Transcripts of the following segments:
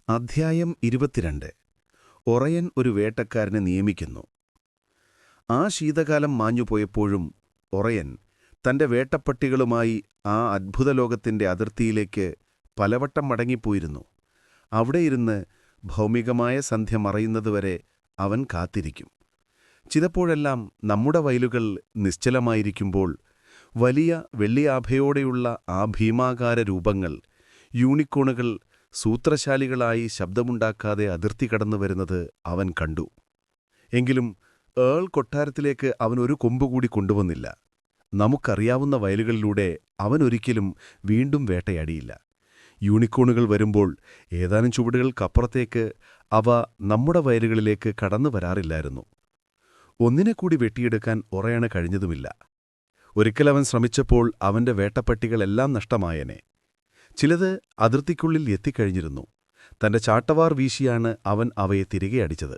അധ്യായം 22. ഒറയൻ ഒരു വേട്ടക്കാരനെ നിയമിക്കുന്നു. ആ ശീതകാലം മാഞ്ഞുപോയപ്പോഴും ഒറയൻ തന്റെ വേട്ടപ്പട്ടികളുമായി ആ അത്ഭുതലോകത്തിന്റെ അതിർത്തിയിലേക്ക് പലവട്ടം മടങ്ങിപ്പോയിരുന്നു. അവിടെയിരുന്ന് ഭൗമികമായ സന്ധ്യ മറയുന്നതുവരെ അവൻ കാത്തിരിക്കും. ചിലപ്പോഴെല്ലാം നമ്മുടെ വയലുകൾ നിശ്ചലമായിരിക്കുമ്പോൾ വലിയ വെള്ളിയാഭയോടെയുള്ള ആ ഭീമാകാര രൂപങ്ങൾ, യൂണിക്കോണുകൾ, സൂത്രശാലികളായി ശബ്ദമുണ്ടാക്കാതെ അതിർത്തി കടന്നുവരുന്നത് അവൻ കണ്ടു. എങ്കിലും കൊട്ടാരത്തിലേക്ക് അവൻ ഒരു കൊമ്പുകൂടി കൊണ്ടുവന്നില്ല. നമുക്കറിയാവുന്ന വയലുകളിലൂടെ അവനൊരിക്കലും വീണ്ടും വേട്ടയാടിയില്ല. യൂണിക്കോണുകൾ വരുമ്പോൾ ഏതാനും ചുവടുകൾക്കപ്പുറത്തേക്ക് അവ നമ്മുടെ വയലുകളിലേക്ക് കടന്നു വരാറില്ലായിരുന്നു. ഒന്നിനെക്കൂടി വെട്ടിയെടുക്കാൻ ഒറയണ് കഴിഞ്ഞതുമില്ല. ഒരിക്കലവൻ ശ്രമിച്ചപ്പോൾ അവന്റെ വേട്ടപ്പട്ടികളെല്ലാം നഷ്ടമായേനെ. ചിലത് അതിർത്തിക്കുള്ളിൽ എത്തിക്കഴിഞ്ഞിരുന്നു. തന്റെ ചാട്ടവാർ വീശിയാണ് അവൻ അവയെ തിരികെ അടിച്ചത്.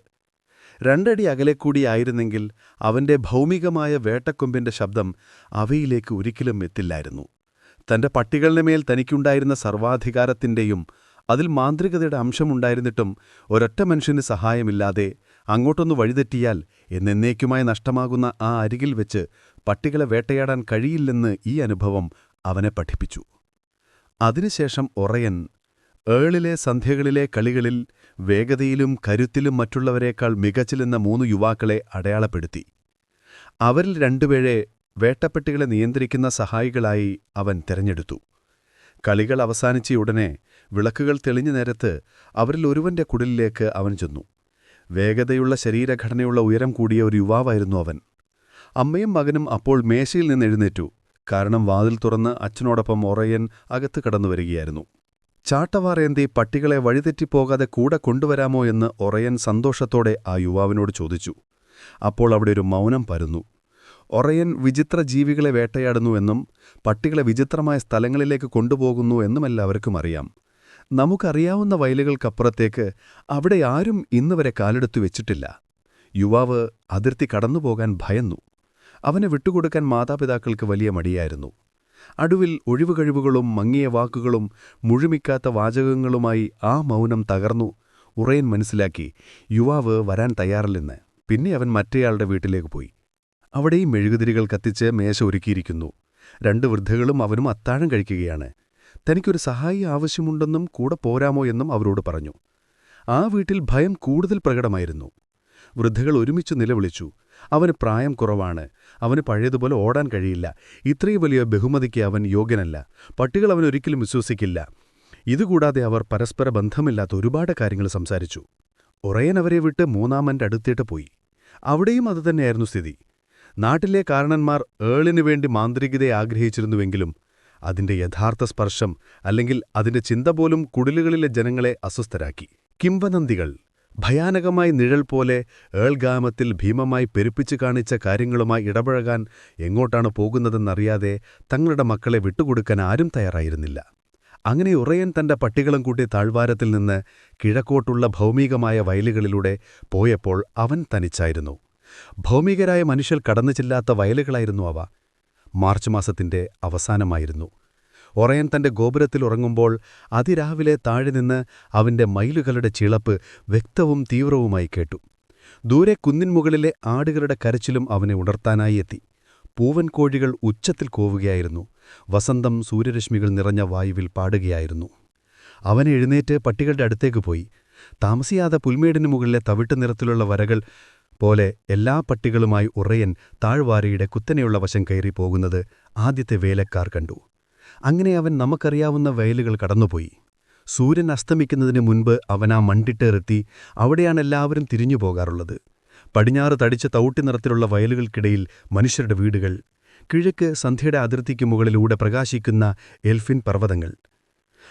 2 അടി അകലെക്കൂടിയായിരുന്നെങ്കിൽ അവന്റെ ഭൗമികമായ വേട്ടക്കൊമ്പിന്റെ ശബ്ദം അവയിലേക്ക് ഒരിക്കലും എത്തില്ലായിരുന്നു. തന്റെ പട്ടികളുടെ മേൽ തനിക്കുണ്ടായിരുന്ന സർവാധികാരത്തിന്റെയും അതിൽ മാന്ത്രികതയുടെ അംശമുണ്ടായിരുന്നിട്ടും ഒരൊറ്റ മനുഷ്യന് സഹായമില്ലാതെ അങ്ങോട്ടൊന്നു വഴിതെറ്റിയാൽ എന്നേക്കുമായി നഷ്ടമാകുന്ന ആ അരികിൽ വെച്ച് പട്ടികളെ വേട്ടയാടാൻ കഴിയില്ലെന്ന് ഈ അനുഭവം അവനെ പഠിപ്പിച്ചു. അതിനുശേഷം ഒറയൻ ഏളിലെ സന്ധ്യകളിലെ കളികളിൽ വേഗതയിലും കരുത്തിലും മറ്റുള്ളവരേക്കാൾ മികച്ചിലെന്ന 3 യുവാക്കളെ അടയാളപ്പെടുത്തി. അവരിൽ 2 പേരെ വേട്ടപ്പട്ടികളെ നിയന്ത്രിക്കുന്ന സഹായികളായി അവൻ തെരഞ്ഞെടുത്തു. കളികൾ അവസാനിച്ചയുടനെ വിളക്കുകൾ തെളിഞ്ഞ നേരത്ത് അവരിൽ ഒരുവന്റെ കുടിലിലേക്ക് അവൻ ചെന്നു. വേഗതയുള്ള ശരീരഘടനയുള്ള ഉയരം കൂടിയ ഒരു യുവാവായിരുന്നു അവൻ. അമ്മയും മകനും അപ്പോൾ മേശയിൽ നിന്ന് എഴുന്നേറ്റു. കാരണം വാതിൽ തുറന്ന് അച്ഛനോടൊപ്പം ഒറയൻ അകത്ത് കടന്നുവരികയായിരുന്നു. ചാട്ടവാറേന്തി പട്ടികളെ വഴിതെറ്റിപ്പോകാതെ കൂടെ കൊണ്ടുവരാമോ എന്ന് ഒറയൻ സന്തോഷത്തോടെ ആ യുവാവിനോട് ചോദിച്ചു. അപ്പോൾ അവിടെ ഒരു മൗനം പരന്നു. ഒറയൻ വിചിത്ര ജീവികളെ വേട്ടയാടുന്നുവെന്നും പട്ടികളെ വിചിത്രമായ സ്ഥലങ്ങളിലേക്ക് കൊണ്ടുപോകുന്നു എന്നുമെല്ലാവർക്കും അറിയാം. നമുക്കറിയാവുന്ന വയലുകൾക്കപ്പുറത്തേക്ക് അവിടെ ആരും ഇന്നുവരെ കാലെടുത്തു വെച്ചിട്ടില്ല. യുവാവ് അതിർത്തി കടന്നുപോകാൻ ഭയന്നു. അവനെ വിട്ടുകൊടുക്കാൻ മാതാപിതാക്കൾക്ക് വലിയ മടിയായിരുന്നു. അടുവിൽ ഒഴിവുകഴിവുകളും മങ്ങിയ വാക്കുകളും മുഴുമിക്കാത്ത വാചകങ്ങളുമായി ആ മൗനം തകർന്നു. ഉറയൻ മനസ്സിലാക്കി യുവാവ് വരാൻ തയ്യാറില്ലെന്ന്. പിന്നെ അവൻ മറ്റേയാളുടെ വീട്ടിലേക്ക് പോയി. അവിടെയും മെഴുകുതിരികൾ കത്തിച്ച് മേശ ഒരുക്കിയിരിക്കുന്നു. 2 വൃദ്ധകളും അവനും അത്താഴം കഴിക്കുകയാണ്. തനിക്കൊരു സഹായി ആവശ്യമുണ്ടെന്നും കൂടെ പോരാമോ എന്നും അവരോട് പറഞ്ഞു. ആ വീട്ടിൽ ഭയം കൂടുതൽ പ്രകടമായിരുന്നു. വൃദ്ധകൾ ഒരുമിച്ച് നിലവിളിച്ചു. അവന് പ്രായം കുറവാണ്. അവന് പഴയതുപോലെ ഓടാൻ കഴിയില്ല. ഇത്രയും വലിയ ബഹുമതിക്ക് അവൻ യോഗ്യനല്ല. പട്ടികൾ അവനൊരിക്കലും വിശ്വസിക്കില്ല. ഇതുകൂടാതെ അവർ പരസ്പര ബന്ധമില്ലാത്ത ഒരുപാട് കാര്യങ്ങൾ സംസാരിച്ചു. ഒറയൻ അവരെ വിട്ട് മൂന്നാമന്റെ അടുത്തേട്ട് പോയി. അവിടെയും അതുതന്നെയായിരുന്നു സ്ഥിതി. നാട്ടിലെ കാരണന്മാർ ഏളിനു വേണ്ടി മാന്ത്രികതയെ ആഗ്രഹിച്ചിരുന്നുവെങ്കിലും അതിന്റെ യഥാർത്ഥ സ്പർശം അല്ലെങ്കിൽ അതിന്റെ ചിന്ത പോലും കുടിലുകളിലെ ജനങ്ങളെ അസ്വസ്ഥരാക്കി. കിംവദന്തികൾ ഭയാനകമായി നിഴൽ പോലെ ഏൾഗ്രാമത്തിൽ ഭീമമായി പെരുപ്പിച്ചു കാണിച്ച കാര്യങ്ങളുമായി ഇടപഴകാൻ എങ്ങോട്ടാണ് പോകുന്നതെന്നറിയാതെ തങ്ങളുടെ മക്കളെ വിട്ടുകൊടുക്കാൻ ആരും തയ്യാറായിരുന്നില്ല. അങ്ങനെ ഉറയൻ തന്റെ പട്ടികളും കൂട്ടി താഴ്വാരത്തിൽ നിന്ന് കിഴക്കോട്ടുള്ള ഭൗമികമായ വയലുകളിലൂടെ പോയപ്പോൾ അവൻ തനിച്ചായിരുന്നു. ഭൗമികരായ മനുഷ്യർ കടന്നു ചെല്ലാത്ത വയലുകളായിരുന്നു അവ. മാർച്ച് മാസത്തിന്റെ അവസാനമായിരുന്നു. ഒറയൻ തന്റെ ഗോപുരത്തിൽ ഉറങ്ങുമ്പോൾ അതിരാവിലെ താഴെ നിന്ന് അവന്റെ മയിലുകളുടെ ചിളപ്പ് വ്യക്തവും തീവ്രവുമായി കേട്ടു. ദൂരെ കുന്നിൻമുകളിലെ ആടുകളുടെ കരച്ചിലും അവനെ ഉണർത്താനായി എത്തി. പൂവൻ കോഴികൾ ഉച്ചത്തിൽ കൂവുകയായിരുന്നു. വസന്തം സൂര്യരശ്മികൾ നിറഞ്ഞ വായുവിൽ പാടുകയായിരുന്നു. അവൻ എഴുന്നേറ്റ് പട്ടികളുടെ അടുത്തേക്ക് പോയി. താമസിയാതെ പുൽമേടിനു മുകളിലെ തവിട്ട് നിറത്തിലുള്ള വരകൾ പോലെ എല്ലാ പട്ടികളുമായി ഉറയൻ താഴ്വാരയുടെ കുത്തനെയുള്ള വശം കയറി പോകുന്നത് ആദ്യത്തെ വേലക്കാർ കണ്ടു. അങ്ങനെ അവൻ നമുക്കറിയാവുന്ന വയലുകൾ കടന്നുപോയി. സൂര്യൻ അസ്തമിക്കുന്നതിന് മുൻപ് അവൻ ആ മണ്ടിട്ടേറെത്തി. അവിടെയാണ് എല്ലാവരും തിരിഞ്ഞു പോകാറുള്ളത്. പടിഞ്ഞാറ് തടിച്ച തൗട്ടി നിറത്തിലുള്ള വയലുകൾക്കിടയിൽ മനുഷ്യരുടെ വീടുകൾ. കിഴക്ക് സന്ധ്യയുടെ അതിർത്തിക്ക് മുകളിലൂടെ പ്രകാശിക്കുന്ന എൽഫിൻ പർവ്വതങ്ങൾ.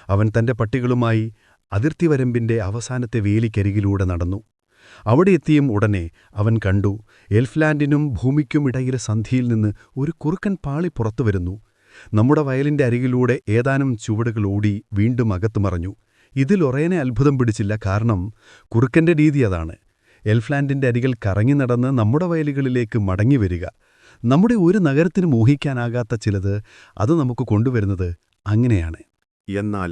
അവൻ തന്റെ പട്ടികളുമായി അതിർത്തി വരമ്പിന്റെ അവസാനത്തെ വേലിക്കരികിലൂടെ നടന്നു. അവിടെ എത്തിയും ഉടനെ അവൻ കണ്ടു, എൽഫ്ലാൻഡിനും ഭൂമിക്കും ഇടയിലെ സന്ധിയിൽ നിന്ന് ഒരു കുറുക്കൻ പാളി പുറത്തുവരുന്നു. നമ്മുടെ വയലിന്റെ അരികിലൂടെ ഏതാനും ചുവടുകൾ ഓടി വീണ്ടും അകത്തു മറഞ്ഞു. ഇതിൽ ഒറയനെ അത്ഭുതം പിടിച്ചില്ല. കാരണം കുറുക്കന്റെ രീതി അതാണ്. എൽഫ്ലാൻഡിന്റെ അരികിൽ കറങ്ങി നടന്ന് നമ്മുടെ വയലുകളിലേക്ക് മടങ്ങിവരിക. നമ്മുടെ ഒരു നഗരത്തിന് മോഹിക്കാനാകാത്ത ചിലത് അത് നമുക്ക് കൊണ്ടുവരുന്നത് അങ്ങനെയാണ്. എന്നാൽ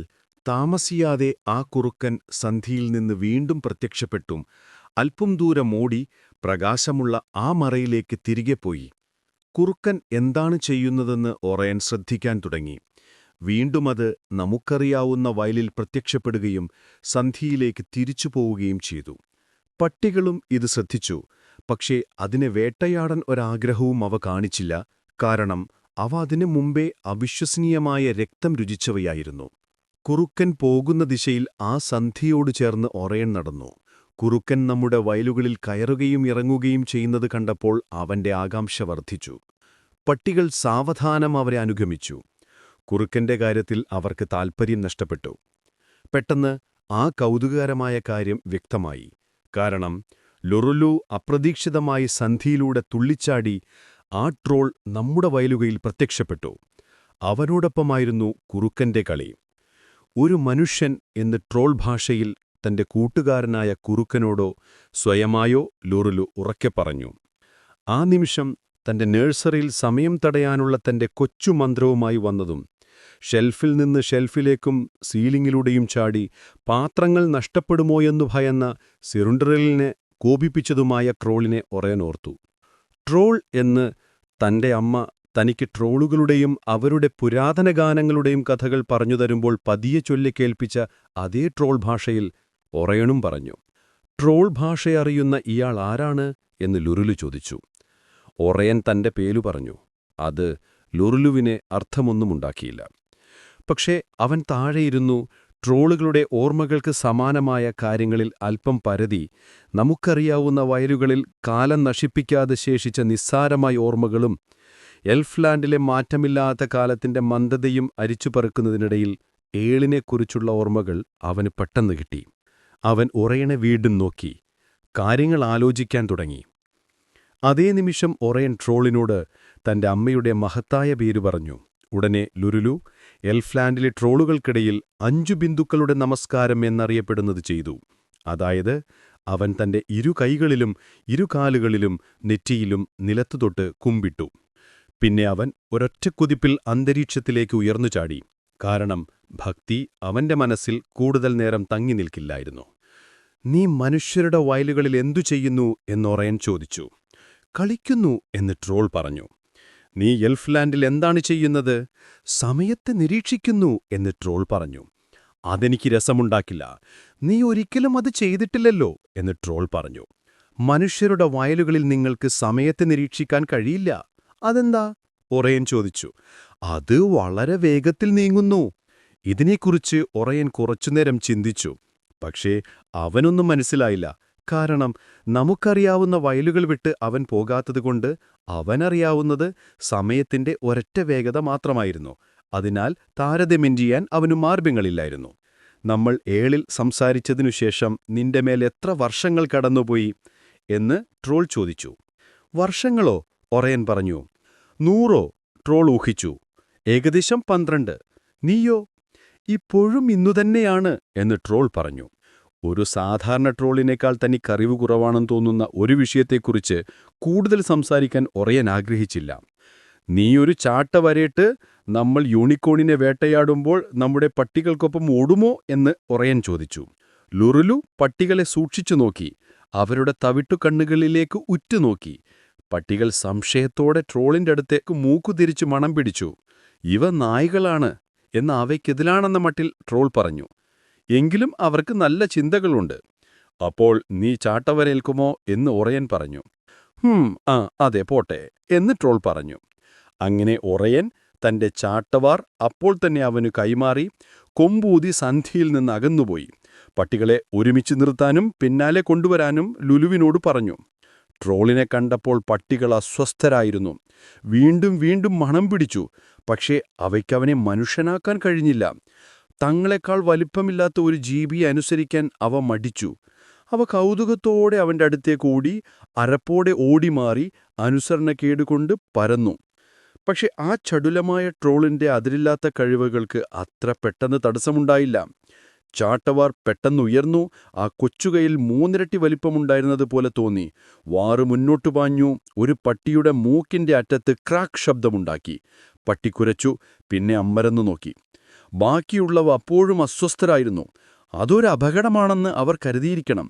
താമസിയാതെ ആ കുറുക്കൻ സന്ധിയിൽ നിന്ന് വീണ്ടും പ്രത്യക്ഷപ്പെട്ടും അല്പം ദൂരം ഓടി പ്രകാശമുള്ള ആ മറയിലേക്ക് തിരികെ പോയി. കുറുക്കൻ എന്താണ് ചെയ്യുന്നതെന്ന് ഒറയൻ ശ്രദ്ധിക്കാൻ തുടങ്ങി. വീണ്ടും അത് നമുക്കറിയാവുന്ന വയലിൽ പ്രത്യക്ഷപ്പെടുകയും സന്ധിയിലേക്ക് തിരിച്ചു പോവുകയും ചെയ്തു. പട്ടികളും ഇത് ശ്രദ്ധിച്ചു. പക്ഷേ അതിനെ വേട്ടയാടാൻ ഒരാഗ്രഹവും അവ കാണിച്ചില്ല. കാരണം അവ അതിനു മുമ്പേ അവിശ്വസനീയമായ രക്തം രുചിച്ചവയായിരുന്നു. കുറുക്കൻ പോകുന്ന ദിശയിൽ ആ സന്ധിയോട് ചേർന്ന് ഒറയൻ നടന്നു. കുറുക്കൻ നമ്മുടെ വയലുകളിൽ കയറുകയും ഇറങ്ങുകയും ചെയ്യുന്നത് കണ്ടപ്പോൾ അവന്റെ ആകാംക്ഷ വർദ്ധിച്ചു. പട്ടികൾ സാവധാനം അവരെ അനുഗമിച്ചു. കുറുക്കന്റെ കാര്യത്തിൽ അവർക്ക് താൽപ്പര്യം നഷ്ടപ്പെട്ടു. പെട്ടെന്ന് ആ കൗതുകകരമായ കാര്യം വ്യക്തമായി. കാരണം ലുറുലു അപ്രതീക്ഷിതമായി സന്ധിയിലൂടെ തുള്ളിച്ചാടി ആ ട്രോൾ നമ്മുടെ വയലുകയിൽ പ്രത്യക്ഷപ്പെട്ടു. അവനോടൊപ്പമായിരുന്നു കുറുക്കന്റെ കളി. ഒരു മനുഷ്യൻ എന്ന് ട്രോൾ ഭാഷയിൽ തന്റെ കൂട്ടുകാരനായ കുറുക്കനോടോ സ്വയമായോ ലുറുലു ഉറക്കെ പറഞ്ഞു. ആ നിമിഷം തന്റെ നഴ്സറിയിൽ സമയം തടയാനുള്ള തന്റെ കൊച്ചു മന്ത്രവുമായി വന്നതും ഷെൽഫിൽ നിന്ന് ഷെൽഫിലേക്കും സീലിങ്ങിലൂടെയും ചാടി പാത്രങ്ങൾ നഷ്ടപ്പെടുമോയെന്നു ഭയന്ന സിറുണ്ടറിലിനെ കോപിപ്പിച്ചതുമായ ട്രോളിനെ ഒറയനോർത്തു. ട്രോൾ എന്ന് തന്റെ അമ്മ തനിക്ക് ട്രോളുകളുടെയും അവരുടെ പുരാതന ഗാനങ്ങളുടെയും കഥകൾ പറഞ്ഞുതരുമ്പോൾ പതിയെ ചൊല്ലിക്കേൽപ്പിച്ച അതേ ട്രോൾ ഭാഷയിൽ ഒറയണും പറഞ്ഞു. ട്രോൾ ഭാഷയറിയുന്ന ഇയാൾ ആരാണ് എന്ന് ലുറുലു ചോദിച്ചു. ഒറയൻ തന്റെ പേരു പറഞ്ഞു. അത് ലുറുലുവിനെ അർത്ഥമൊന്നുമുണ്ടാക്കിയില്ല. പക്ഷേ അവൻ താഴെയിരുന്നു ട്രോളുകളുടെ ഓർമ്മകൾക്ക് സമാനമായ കാര്യങ്ങളിൽ അല്പം പരതി നമുക്കറിയാവുന്ന വയലുകളിൽ കാലം നശിപ്പിക്കാതെ ശേഷിച്ച നിസ്സാരമായ ഓർമ്മകളും എൽഫ്ലാൻഡിലെ മാറ്റമില്ലാത്ത കാലത്തിന്റെ മന്ദതയും അരിച്ചുപറുക്കുന്നതിനിടയിൽ ഏളിനെക്കുറിച്ചുള്ള ഓർമ്മകൾ അവന് പെട്ടെന്ന് കിട്ടി. അവൻ ഒറയനെ വീണ്ടും നോക്കി കാര്യങ്ങൾ ആലോചിക്കാൻ തുടങ്ങി. അതേ നിമിഷം ഒറയൻ ട്രോളിനോട് തന്റെ അമ്മയുടെ മഹത്തായ പേരു പറഞ്ഞു. ഉടനെ ലുറുലു എൽഫ്ലാൻഡിലെ ട്രോളുകൾക്കിടയിൽ 5 ബിന്ദുക്കളുടെ നമസ്കാരം എന്നറിയപ്പെടുന്നത് ചെയ്തു. അതായത് അവൻ തന്റെ 2 കൈകളിലും 2 കാലുകളിലും നെറ്റിയിലും നിലത്തുതൊട്ട് കുമ്പിട്ടു. പിന്നെ അവൻ ഒരൊറ്റ കുതിപ്പിൽ അന്തരീക്ഷത്തിലേക്ക് ഉയർന്നു ചാടി. കാരണം ഭക്തി അവന്റെ മനസ്സിൽ കൂടുതൽ നേരം തങ്ങി നിൽക്കില്ലായിരുന്നു. നീ മനുഷ്യരുടെ വയലുകളിൽ എന്തു ചെയ്യുന്നു എന്നൊറയൻ ചോദിച്ചു. കളിക്കുന്നു എന്ന് ട്രോൾ പറഞ്ഞു. നീ എൽഫ്ലാൻഡിൽ എന്താണ് ചെയ്യുന്നത്? സമയത്തെ നിരീക്ഷിക്കുന്നു എന്ന് ട്രോൾ പറഞ്ഞു. അതെനിക്ക് രസമുണ്ടാക്കില്ല. നീ ഒരിക്കലും അത് ചെയ്തിട്ടില്ലല്ലോ എന്ന് ട്രോൾ പറഞ്ഞു. മനുഷ്യരുടെ വയലുകളിൽ നിങ്ങൾക്ക് സമയത്തെ നിരീക്ഷിക്കാൻ കഴിയില്ല. അതെന്താ? ഒറയൻ ചോദിച്ചു. അത് വളരെ വേഗത്തിൽ നീങ്ങുന്നു. ഇതിനെക്കുറിച്ച് ഒറയൻ കുറച്ചുനേരം ചിന്തിച്ചു. പക്ഷേ അവനൊന്നും മനസ്സിലായില്ല. കാരണം നമുക്കറിയാവുന്ന വയലുകൾ വിട്ട് അവൻ പോകാത്തതുകൊണ്ട് അവനറിയാവുന്നത് സമയത്തിന്റെ ഒരൊറ്റ വേഗത മാത്രമായിരുന്നു. അതിനാൽ താരതമ്യം ചെയ്യാൻ അവനു മാർഗ്ഗങ്ങളില്ലായിരുന്നു. നമ്മൾ ഏളിൽ സംസാരിച്ചതിനുശേഷം നിന്റെ മേൽ എത്ര വർഷങ്ങൾ കടന്നുപോയി എന്ന് ട്രോൾ ചോദിച്ചു. വർഷങ്ങളോ? ഒറയൻ പറഞ്ഞു. 100 ട്രോൾ ഊഹിച്ചു. ഏകദേശം 12. നീയോ? ഇപ്പോഴും ഇന്നുതന്നെയാണ് എന്ന് ട്രോൾ പറഞ്ഞു. ഒരു സാധാരണ ട്രോളിനേക്കാൾ തനിക്കറിവ് കുറവാണെന്ന് തോന്നുന്ന ഒരു വിഷയത്തെക്കുറിച്ച് കൂടുതൽ സംസാരിക്കാൻ ഒറയൻ ആഗ്രഹിച്ചില്ല. നീയൊരു ചാട്ട വരയിട്ട് നമ്മൾ യൂണിക്കോണിനെ വേട്ടയാടുമ്പോൾ നമ്മുടെ പട്ടികൾക്കൊപ്പം ഓടുമോ എന്ന് ഒറയൻ ചോദിച്ചു. ലുറുലു പട്ടികളെ സൂക്ഷിച്ചു നോക്കി. അവരുടെ തവിട്ടുകണ്ണുകളിലേക്ക് ഉറ്റുനോക്കി. പട്ടികൾ സംശയത്തോടെ ട്രോളിന്റെ അടുത്തേക്ക് മൂക്കുതിരിച്ചു മണം പിടിച്ചു. ഇവ നായ്കളാണ് എന്ന് അവയ്ക്കെതിരാണെന്ന മട്ടിൽ ട്രോൾ പറഞ്ഞു. എങ്കിലും അവർക്ക് നല്ല ചിന്തകളുണ്ട്. അപ്പോൾ നീ ചാട്ടവരേൽക്കുമോ എന്ന് ഒറയൻ പറഞ്ഞു. അതെ പോട്ടെ എന്ന് ട്രോൾ പറഞ്ഞു. അങ്ങനെ ഒറയൻ തന്റെ ചാട്ടവാർ അപ്പോൾ തന്നെ അവനു കൈമാറി കൊമ്പൂതി സന്ധിയിൽ നിന്ന് അകന്നുപോയി. പട്ടികളെ ഒരുമിച്ച് നിർത്താനും പിന്നാലെ കൊണ്ടുവരാനും ലുലുവിനോട് പറഞ്ഞു. ട്രോളിനെ കണ്ടപ്പോൾ പട്ടികൾ അസ്വസ്ഥരായിരുന്നു. വീണ്ടും വീണ്ടും മണം പിടിച്ചു. പക്ഷേ അവയ്ക്കവനെ മനുഷ്യനാക്കാൻ കഴിഞ്ഞില്ല. തങ്ങളെക്കാൾ വലിപ്പമില്ലാത്ത ഒരു ജീവിയെ അനുസരിക്കാൻ അവ മടിച്ചു. അവ കൗതുകത്തോടെ അവന്റെ അടുത്തേക്ക് ഓടി അരപ്പോടെ ഓടിമാറി അനുസരണക്കേടുകൊണ്ട് പരന്നു. പക്ഷെ ആ ചടുലമായ ട്രോളിന്റെ അതിരില്ലാത്ത കഴിവുകൾക്ക് അത്ര പെട്ടെന്ന് തടസ്സമുണ്ടായില്ല. ചാട്ടവാർ പെട്ടെന്നുയർന്നു. ആ കൊച്ചുകൈയിൽ 3 ഇരട്ടി വലിപ്പമുണ്ടായിരുന്നതുപോലെ തോന്നി. വാറ് മുന്നോട്ടു പാഞ്ഞു. ഒരു പട്ടിയുടെ മൂക്കിന്റെ അറ്റത്ത് ക്രാക്ക് ശബ്ദമുണ്ടാക്കി. പട്ടി കുരച്ചു. പിന്നെ അമ്പരന്നു നോക്കി. ബാക്കിയുള്ളവ അപ്പോഴും അസ്വസ്ഥരായിരുന്നു. അതൊരു അപകടമാണെന്ന് അവർ കരുതിയിരിക്കണം.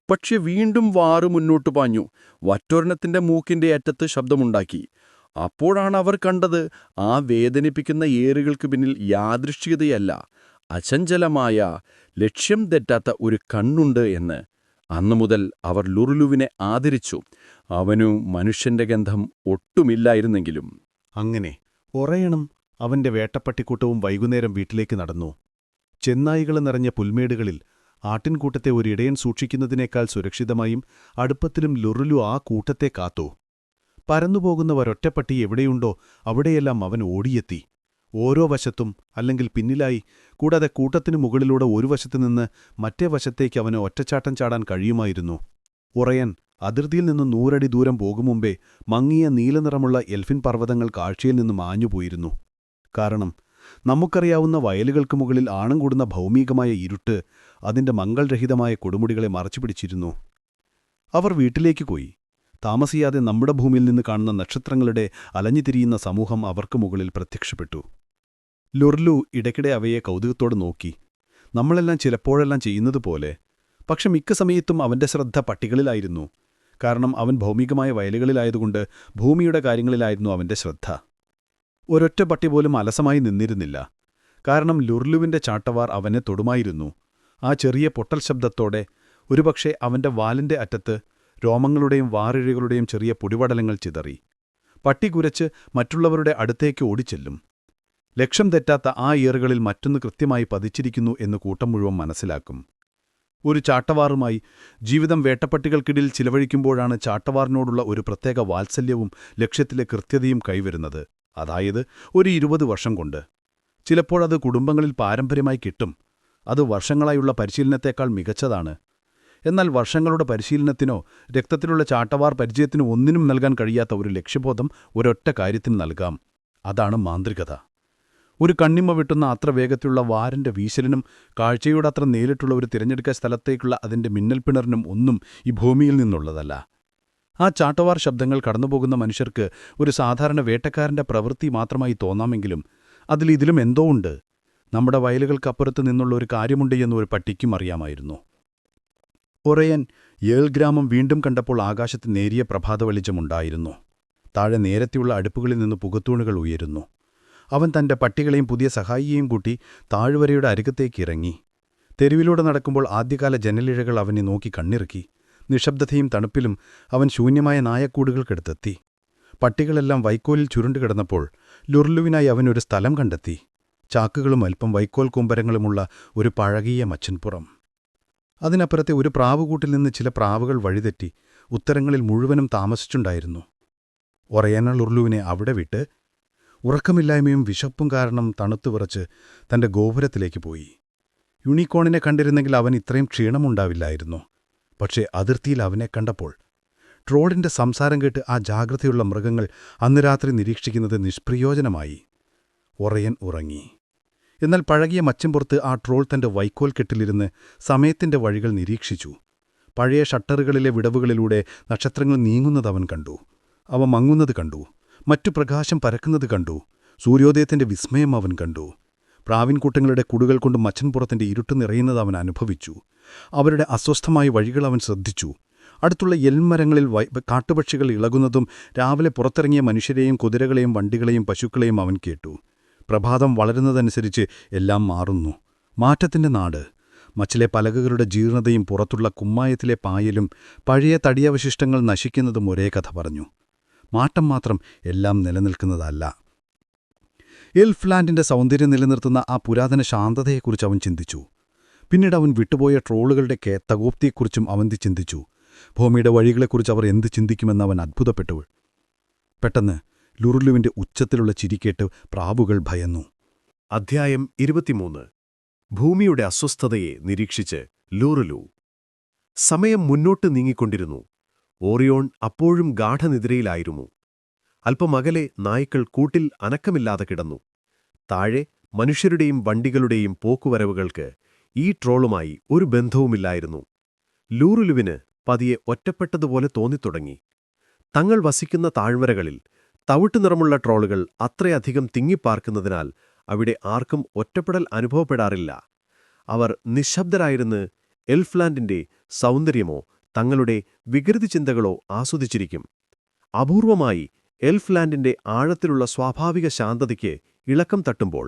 പക്ഷെ വീണ്ടും വാറ് മുന്നോട്ടു പാഞ്ഞു. വറ്റൊരെണ്ണത്തിന്റെ മൂക്കിന്റെ അറ്റത്ത് ശബ്ദമുണ്ടാക്കി. അപ്പോഴാണ് അവർ കണ്ടത്, ആ വേദനിപ്പിക്കുന്ന ഏറുകൾക്ക് പിന്നിൽ യാദൃശ്ചികതയല്ല, അചഞ്ചലമായ, ലക്ഷ്യം തെറ്റാത്ത ഒരു കണ്ണുണ്ട് എന്ന്. അന്നുമുതൽ അവർ ലുറുലുവിനെ ആദരിച്ചു. അവനു മനുഷ്യന്റെ ഗന്ധം ഒട്ടുമില്ലായിരുന്നെങ്കിലും. അങ്ങനെ ഒറയണും അവന്റെ വേട്ടപ്പട്ടിക്കൂട്ടവും വൈകുന്നേരം വീട്ടിലേക്ക് നടന്നു. ചെന്നായികൾ നിറഞ്ഞ പുൽമേടുകളിൽ ആട്ടിൻകൂട്ടത്തെ ഒരിടയൻ സൂക്ഷിക്കുന്നതിനേക്കാൾ സുരക്ഷിതമായും അടുപ്പത്തിലും ലുറുലു ആ കൂട്ടത്തെ കാത്തു. പരന്നുപോകുന്ന ഒരൊറ്റപ്പട്ടി എവിടെയുണ്ടോ അവിടെയെല്ലാം അവൻ ഓടിയെത്തി. ഓരോ വശത്തും അല്ലെങ്കിൽ പിന്നിലായി, കൂടാതെ കൂട്ടത്തിനു മുകളിലൂടെ ഒരു വശത്തുനിന്ന് മറ്റേ വശത്തേക്ക് അവന് ഒറ്റച്ചാട്ടം ചാടാൻ കഴിയുമായിരുന്നു. ഉറയൻ അതിർത്തിയിൽ നിന്ന് 100 അടി ദൂരം പോകും മുമ്പേ മങ്ങിയ നീലനിറമുള്ള എൽഫിൻ പർവ്വതങ്ങൾ കാഴ്ചയിൽ നിന്ന് മാഞ്ഞുപോയിരുന്നു. കാരണം നമുക്കറിയാവുന്ന വയലുകൾക്ക് മുകളിൽ ആണം കൂടുന്ന ഭൗമികമായ ഇരുട്ട് അതിന്റെ മംഗൾരഹിതമായ കൊടുമുടികളെ മറച്ചുപിടിച്ചിരുന്നു. അവർ വീട്ടിലേക്ക് പോയി. താമസിയാതെ നമ്മുടെ ഭൂമിയിൽ നിന്ന് കാണുന്ന നക്ഷത്രങ്ങളുടെ അലഞ്ഞുതിരിയുന്ന സമൂഹം അവർക്ക് മുകളിൽ പ്രത്യക്ഷപ്പെട്ടു. ലുർലു ഇടയ്ക്കിടെ അവയെ കൗതുകത്തോടെ നോക്കി. നമ്മളെല്ലാം ചിലപ്പോഴെല്ലാം ചെയ്യുന്നതുപോലെ. പക്ഷെ മിക്ക സമയത്തും അവന്റെ ശ്രദ്ധ പട്ടികളിലായിരുന്നു. കാരണം അവൻ ഭൗമികമായ വയലുകളിലായതുകൊണ്ട് ഭൂമിയുടെ കാര്യങ്ങളിലായിരുന്നു അവന്റെ ശ്രദ്ധ. ഒരൊറ്റ പട്ടി പോലും അലസമായി നിന്നിരുന്നില്ല. കാരണം ലുർലുവിന്റെ ചാട്ടവാർ അവനെ തൊടുമായിരുന്നു. ആ ചെറിയ പൊട്ടൽ ശബ്ദത്തോടെ. ഒരുപക്ഷെ അവന്റെ വാലിന്റെ അറ്റത്ത് രോമങ്ങളുടെയും വാറിഴകളുടെയും ചെറിയ പൊടിപടലങ്ങൾ ചിതറി. പട്ടി കുരച്ച് മറ്റുള്ളവരുടെ അടുത്തേക്ക് ഓടിച്ചെല്ലും. ലക്ഷ്യം തെറ്റാത്ത ആ ഏറുകളിൽ മറ്റൊന്ന് കൃത്യമായി പതിച്ചിരിക്കുന്നു എന്ന് കൂട്ടം മുഴുവൻ മനസ്സിലാക്കും. ഒരു ചാട്ടവാറുമായി ജീവിതം വേട്ടപ്പട്ടികൾക്കിടയിൽ ചിലവഴിക്കുമ്പോഴാണ് ചാട്ടവാറിനോടുള്ള ഒരു പ്രത്യേക വാത്സല്യവും ലക്ഷ്യത്തിലെ കൃത്യതയും കൈവരുന്നത്. അതായത് ഒരു 20 വർഷം കൊണ്ട്. ചിലപ്പോഴത് കുടുംബങ്ങളിൽ പാരമ്പര്യമായി കിട്ടും. അത് വർഷങ്ങളായുള്ള പരിശീലനത്തേക്കാൾ മികച്ചതാണ്. എന്നാൽ വർഷങ്ങളുടെ പരിശീലനത്തിനോ രക്തത്തിലുള്ള ചാട്ടവാർ പരിചയത്തിനോ ഒന്നിനും നൽകാൻ കഴിയാത്ത ഒരു ലക്ഷ്യബോധം ഒരൊറ്റ കാര്യത്തിന് നൽകാം. അതാണ് മാന്ത്രികത. ഒരു കണ്ണിമ വെട്ടുന്ന അത്ര വേഗത്തിലുള്ള വാരന്റെ വീശലിനും കാഴ്ചയുടെ അത്ര നേരിട്ടുള്ള ഒരു തിരഞ്ഞെടുക്ക സ്ഥലത്തേക്കുള്ള അതിന്റെ മിന്നൽപ്പിണറിനും ഒന്നും ഈ ഭൂമിയിൽ നിന്നുള്ളതല്ല. ആ ചാട്ടവാർ ശബ്ദങ്ങൾ കടന്നുപോകുന്ന മനുഷ്യർക്ക് ഒരു സാധാരണ വേട്ടക്കാരന്റെ പ്രവൃത്തി മാത്രമായി തോന്നാമെങ്കിലും ഇതിലും എന്തോ ഉണ്ട്. നമ്മുടെ വയലുകൾക്കപ്പുറത്ത് നിന്നുള്ള ഒരു കാര്യമുണ്ട് എന്ന് ഒരു പട്ടിക്കും അറിയാമായിരുന്നു. ഒറയൻ യേൾഗ്രാമം വീണ്ടും കണ്ടപ്പോൾ ആകാശത്ത് നേരിയ പ്രഭാത വെളിച്ചമുണ്ടായിരുന്നു. താഴെ നേരത്തെയുള്ള അടുപ്പുകളിൽ നിന്ന് പുകത്തൂണുകൾ ഉയരുന്നു. അവൻ തന്റെ പട്ടികളെയും പുതിയ സഹായിയെയും കൂട്ടി താഴ്വരയുടെ അരികത്തേക്ക് ഇറങ്ങി. തെരുവിലൂടെ നടക്കുമ്പോൾ ആദ്യകാല ജനലിഴകൾ അവനെ നോക്കി കണ്ണിറുക്കി. നിശബ്ദതയും തണുപ്പിലും അവൻ ശൂന്യമായ നായക്കൂടുകൾക്കടുത്തെത്തി. പട്ടികളെല്ലാം വൈക്കോലിൽ ചുരുണ്ടുകിടന്നപ്പോൾ ലുർലുവിനായി അവനൊരു സ്ഥലം കണ്ടെത്തി. ചാക്കുകളും അല്പം വൈക്കോൽ കൂമ്പരങ്ങളുമുള്ള ഒരു പഴകിയ മച്ചിൻപുറം. അതിനപ്പുറത്തെ ഒരു പ്രാവുകൂട്ടിൽ നിന്ന് ചില പ്രാവുകൾ വഴിതെറ്റി ഉത്തരങ്ങളിൽ മുഴുവനും താമസിച്ചുണ്ടായിരുന്നു. ഒറയന ലുർലുവിനെ അവിടെ വിട്ട് ഉറക്കമില്ലായ്മയും വിശപ്പും കാരണം തണുത്തുവിറച്ച് തന്റെ ഗോപുരത്തിലേക്ക് പോയി. യൂണിക്കോണിനെ കണ്ടിരുന്നെങ്കിൽ അവൻ ഇത്രയും ക്ഷീണമുണ്ടാവില്ലായിരുന്നു. പക്ഷേ അതിർത്തിയിൽ അവനെ കണ്ടപ്പോൾ ട്രോളിന്റെ സംസാരം കേട്ട് ആ ജാഗ്രതയുള്ള മൃഗങ്ങൾ അന്ന് രാത്രി നിരീക്ഷിക്കുന്നത് നിഷ്പ്രയോജനമായി. ഒറയൻ ഉറങ്ങി. എന്നാൽ പഴകിയ മച്ചിൻപുറത്ത് ആ ട്രോൾ തന്റെ വൈക്കോൽ കെട്ടിലിരുന്ന് സമയത്തിന്റെ വഴികൾ നിരീക്ഷിച്ചു. പഴയ ഷട്ടറുകളിലെ വിടവുകളിലൂടെ നക്ഷത്രങ്ങൾ നീങ്ങുന്നതവൻ കണ്ടു. അവ മങ്ങുന്നത് കണ്ടു. മറ്റു പ്രകാശം പരക്കുന്നത് കണ്ടു. സൂര്യോദയത്തിന്റെ വിസ്മയം അവൻ കണ്ടു. പ്രാവിൻകൂട്ടങ്ങളുടെ കൂടുകൾ കൊണ്ട് മച്ചിൻപുറത്തിന്റെ ഇരുട്ട് നിറയുന്നത് അവൻ അനുഭവിച്ചു. അവരുടെ അസ്വസ്ഥമായ വഴികൾ അവൻ ശ്രദ്ധിച്ചു. അടുത്തുള്ള എൽമരങ്ങളിൽ കാട്ടുപക്ഷികൾ ഇളകുന്നതും രാവിലെ പുറത്തിറങ്ങിയ മനുഷ്യരെയും കുതിരകളെയും വണ്ടികളെയും പശുക്കളെയും അവൻ കേട്ടു. പ്രഭാതം വളരുന്നതനുസരിച്ച് എല്ലാം മാറുന്നു. മാറ്റത്തിന്റെ നാട്. മച്ചിലെ പലകകളുടെ ജീർണതയും പുറത്തുള്ള കുമ്മായത്തിലെ പായലും പഴയ തടിയവശിഷ്ടങ്ങൾ നശിക്കുന്നതും ഒരേ കഥ പറഞ്ഞു. മാറ്റം മാത്രം എല്ലാം നിലനിൽക്കുന്നതല്ല. എൽഫ്ലാൻഡിന്റെ സൗന്ദര്യം നിലനിർത്തുന്ന ആ പുരാതന ശാന്തതയെക്കുറിച്ച് അവൻ ചിന്തിച്ചു. പിന്നീട് അവൻ വിട്ടുപോയ ട്രോളുകളുടെ തകോപ്തിയെക്കുറിച്ചും അവൻ ചിന്തിച്ചു. ഭൂമിയുടെ വഴികളെക്കുറിച്ച് അവർ എന്ത് ചിന്തിക്കുമെന്ന് അവൻ അത്ഭുതപ്പെട്ടു. പെട്ടെന്ന് ലുറുലുവിന്റെ ഉച്ചത്തിലുള്ള ചിരിക്കേട്ട് പ്രാവുകൾ ഭയന്നു. അധ്യായം 23. ഭൂമിയുടെ അസ്വസ്ഥതയെ നിരീക്ഷിച്ച് ലുറുലു. സമയം മുന്നോട്ട് നീങ്ങിക്കൊണ്ടിരുന്നു. ഓറിയോൺ അപ്പോഴും ഗാഠനിദ്രയിലായിരുന്നു. അല്പമകലെ നായ്ക്കൾ കൂട്ടിൽ അനക്കമില്ലാതെ കിടന്നു. താഴെ മനുഷ്യരുടെയും വണ്ടികളുടെയും പോക്കുവരവുകൾക്ക് ഈ ട്രോളുമായി ഒരു ബന്ധവുമില്ലായിരുന്നു. ലൂറുലുവിന് പതിയെ ഒറ്റപ്പെട്ടതുപോലെ തോന്നിത്തുടങ്ങി. തങ്ങൾ വസിക്കുന്ന താഴ്വരകളിൽ തവിട്ടുനിറമുള്ള ട്രോളുകൾ അത്രയധികം തിങ്ങിപ്പാർക്കുന്നതിനാൽ അവിടെ ആർക്കും ഒറ്റപ്പെടൽ അനുഭവപ്പെടാറില്ല. അവർ നിശബ്ദരായിരുന്ന് എൽഫ്ലാൻഡിന്റെ സൗന്ദര്യമോ തങ്ങളുടെ വികൃതി ചിന്തകളോ ആസ്വദിച്ചിരിക്കും. അപൂർവമായി എൽഫ്ലാൻഡിന്റെ ആഴത്തിലുള്ള സ്വാഭാവിക ശാന്തതയ്ക്ക് ഇളക്കം തട്ടുമ്പോൾ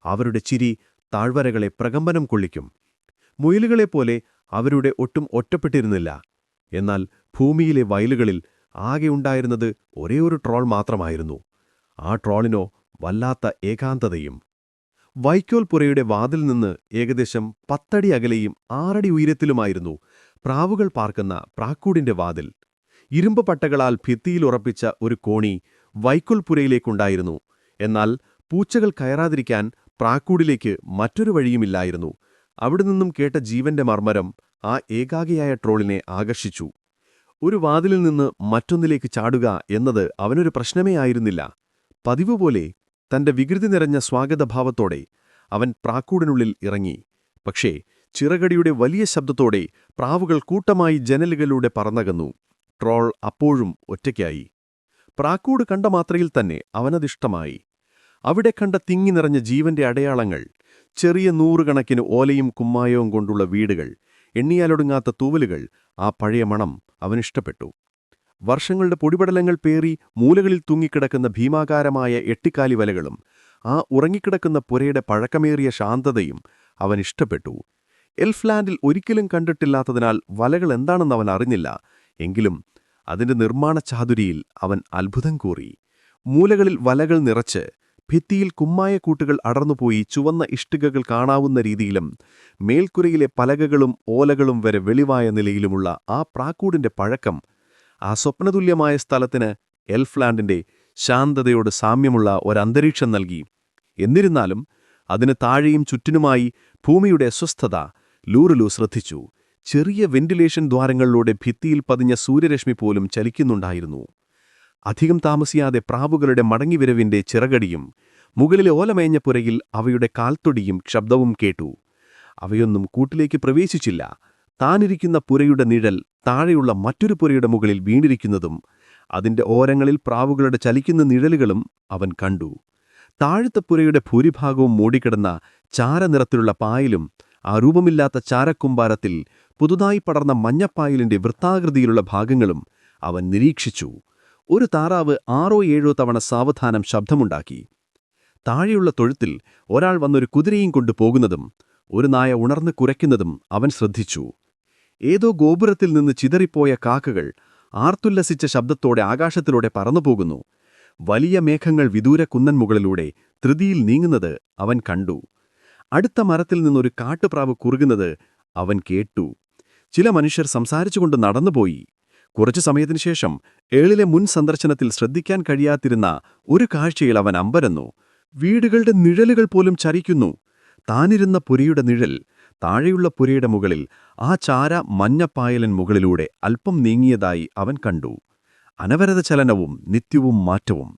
അവരുടെ ചിരി താഴ്വരകളെ പ്രകമ്പനം കൊള്ളിക്കും. മുയലുകളെപ്പോലെ അവരുടെ ഒട്ടും ഒറ്റപ്പെട്ടിരുന്നില്ല. എന്നാൽ ഭൂമിയിലെ വയലുകളിൽ ആകെയുണ്ടായിരുന്നത് ഒരേയൊരു ട്രോൾ മാത്രമായിരുന്നു. ആ ട്രോളിനോ വല്ലാത്ത ഏകാന്തതയും. വൈക്കോൽ പുരയുടെ വാതിൽ നിന്ന് ഏകദേശം 10 അടി അകലെയും 6 അടി ഉയരത്തിലുമായിരുന്നു പ്രാവുകൾ പാർക്കുന്ന പ്രാക്കൂടിന്റെ വാതിൽ. ഇരുമ്പ് പട്ടകളാൽ ഭിത്തിയിലുറപ്പിച്ച ഒരു കോണി വൈക്കോൽ പുരയിലേക്കുണ്ടായിരുന്നു. എന്നാൽ പൂച്ചകൾ കയറാതിരിക്കാൻ പ്രാക്കൂടിലേക്ക് മറ്റൊരു വഴിയുമില്ലായിരുന്നു. അവിടെ നിന്നും കേട്ട ജീവന്റെ മർമ്മരം ആ ഏകാഗിയായ ട്രോളിനെ ആകർഷിച്ചു. ഒരു വാതിലിൽ നിന്ന് മറ്റൊന്നിലേക്ക് ചാടുക എന്നത് അവനൊരു പ്രശ്നമേ ആയിരുന്നില്ല. പതിവുപോലെ തന്റെ വികൃതി നിറഞ്ഞ സ്വാഗതഭാവത്തോടെ അവൻ പ്രാക്കൂടിനുള്ളിൽ ഇറങ്ങി. പക്ഷേ ചിറകടിയുടെ വലിയ ശബ്ദത്തോടെ പ്രാവുകൾ കൂട്ടമായി ജനലുകളിലൂടെ പറന്നകന്നു. ട്രോൾ അപ്പോഴും ഒറ്റയ്ക്കായി. പ്രാക്കൂട് കണ്ട മാത്രയിൽ തന്നെ അവനതിഷ്ടമായി. അവിടെ കണ്ട തിങ്ങി നിറഞ്ഞ ജീവന്റെ അടയാളങ്ങൾ, ചെറിയ 100 കണക്കിന് ഓലയും കുമ്മായവും കൊണ്ടുള്ള വീടുകൾ, എണ്ണിയാലൊടുങ്ങാത്ത തൂവലുകൾ, ആ പഴയ മണം അവനിഷ്ടപ്പെട്ടു. വർഷങ്ങളുടെ പൊടിപടലങ്ങൾ പേറി മൂലകളിൽ തൂങ്ങിക്കിടക്കുന്ന ഭീമാകാരമായ എട്ടിക്കാലി വലകളും ആ ഉറങ്ങിക്കിടക്കുന്ന പുരയുടെ പഴക്കമേറിയ ശാന്തതയും അവനിഷ്ടപ്പെട്ടു. എൽഫ്ലാൻഡിൽ ഒരിക്കലും കണ്ടിട്ടില്ലാത്തതിനാൽ വലകൾ എന്താണെന്ന് അവൻ അറിഞ്ഞില്ല. എങ്കിലും അതിന്റെ നിർമ്മാണ ചാതുരിയിൽ അവൻ അത്ഭുതം കൂറി. മൂലകളിൽ വലകൾ നിറച്ച്, ഭിത്തിയിൽ കുമ്മായക്കൂട്ടുകൾ അടർന്നുപോയി ചുവന്ന ഇഷ്ടികകൾ കാണാവുന്ന രീതിയിലും മേൽക്കുരയിലെ പലകകളും ഓലകളും വരെ വെളിവായ നിലയിലുമുള്ള ആ പ്രാക്കൂടിന്റെ പഴക്കം ആ സ്വപ്നതുല്യമായ സ്ഥലത്തിന് എൽഫ്ലാൻഡിന്റെ ശാന്തതയോട് സാമ്യമുള്ള ഒരന്തരീക്ഷം നൽകി. എന്നിരുന്നാലും അതിന് താഴെയും ചുറ്റിനുമായി ഭൂമിയുടെ അസ്വസ്ഥത ലൂറുലു ശ്രദ്ധിച്ചു. ചെറിയ വെന്റിലേഷൻ ദ്വാരങ്ങളിലൂടെ ഭിത്തിയിൽ പതിഞ്ഞ സൂര്യരശ്മി പോലും ചലിക്കുന്നുണ്ടായിരുന്നു. അധികം താമസിയാതെ പ്രാവുകളുടെ മടങ്ങിവരവിന്റെ ചിറകടിയും മുകളിലെ ഓലമേഞ്ഞ പുരയിൽ അവയുടെ കാൽത്തൊടിയും ശബ്ദവും കേട്ടു. അവയൊന്നും കൂട്ടിലേക്ക് പ്രവേശിച്ചില്ല. താനിരിക്കുന്ന പുരയുടെ നിഴൽ താഴെയുള്ള മറ്റൊരു പുരയുടെ മുകളിൽ വീണിരിക്കുന്നതും അതിന്റെ ഓരങ്ങളിൽ പ്രാവുകളുടെ ചലിക്കുന്ന നിഴലുകളും അവൻ കണ്ടു. താഴത്തെ പുരയുടെ ഭൂരിഭാഗവും മൂടിക്കിടന്ന ചാരനിറത്തിലുള്ള പായലും ആ രൂപമില്ലാത്ത ചാരക്കുമ്പാരത്തിൽ പുതുതായി പടർന്ന മഞ്ഞപ്പായലിന്റെ വൃത്താകൃതിയിലുള്ള ഭാഗങ്ങളും അവൻ നിരീക്ഷിച്ചു. ഒരു താറാവ് 6-7 തവണ സാവധാനം ശബ്ദമുണ്ടാക്കി. താഴെയുള്ള തൊഴുത്തിൽ ഒരാൾ വന്നൊരു കുതിരയും കൊണ്ടു പോകുന്നതും ഒരു നായ ഉണർന്ന് കുരയ്ക്കുന്നതും അവൻ ശ്രദ്ധിച്ചു. ഏതോ ഗോപുരത്തിൽ നിന്ന് ചിതറിപ്പോയ കാക്കകൾ ആർത്തുല്ലസിച്ച ശബ്ദത്തോടെ ആകാശത്തിലൂടെ പറന്നുപോകുന്നു. വലിയ മേഘങ്ങൾ വിദൂര കുന്നൻ മുകളിലൂടെ ധൃതിയിൽ നീങ്ങുന്നത് അവൻ കണ്ടു. അടുത്ത മരത്തിൽ നിന്നൊരു കാട്ടുപ്രാവ് കുറുകുന്നത് അവൻ കേട്ടു. ചില മനുഷ്യർ സംസാരിച്ചുകൊണ്ട് നടന്നുപോയി. കുറച്ചു സമയത്തിനു ശേഷം ഏളിലെ മുൻ സന്ദർശനത്തിൽ ശ്രദ്ധിക്കാൻ കഴിയാതിരുന്ന ഒരു കാഴ്ചയിൽ അവൻ അമ്പരന്നു. വീടുകളുടെ നിഴലുകൾ പോലും ചരിക്കുന്നു. താനിരുന്ന പുരയുടെ നിഴൽ താഴെയുള്ള പുരയുടെ മുകളിൽ ആ ചാര മഞ്ഞപ്പായലൻ മുകളിലൂടെ അല്പം നീങ്ങിയതായി അവൻ കണ്ടു. അനവരത ചലനവും നിത്യവും മാറ്റവും.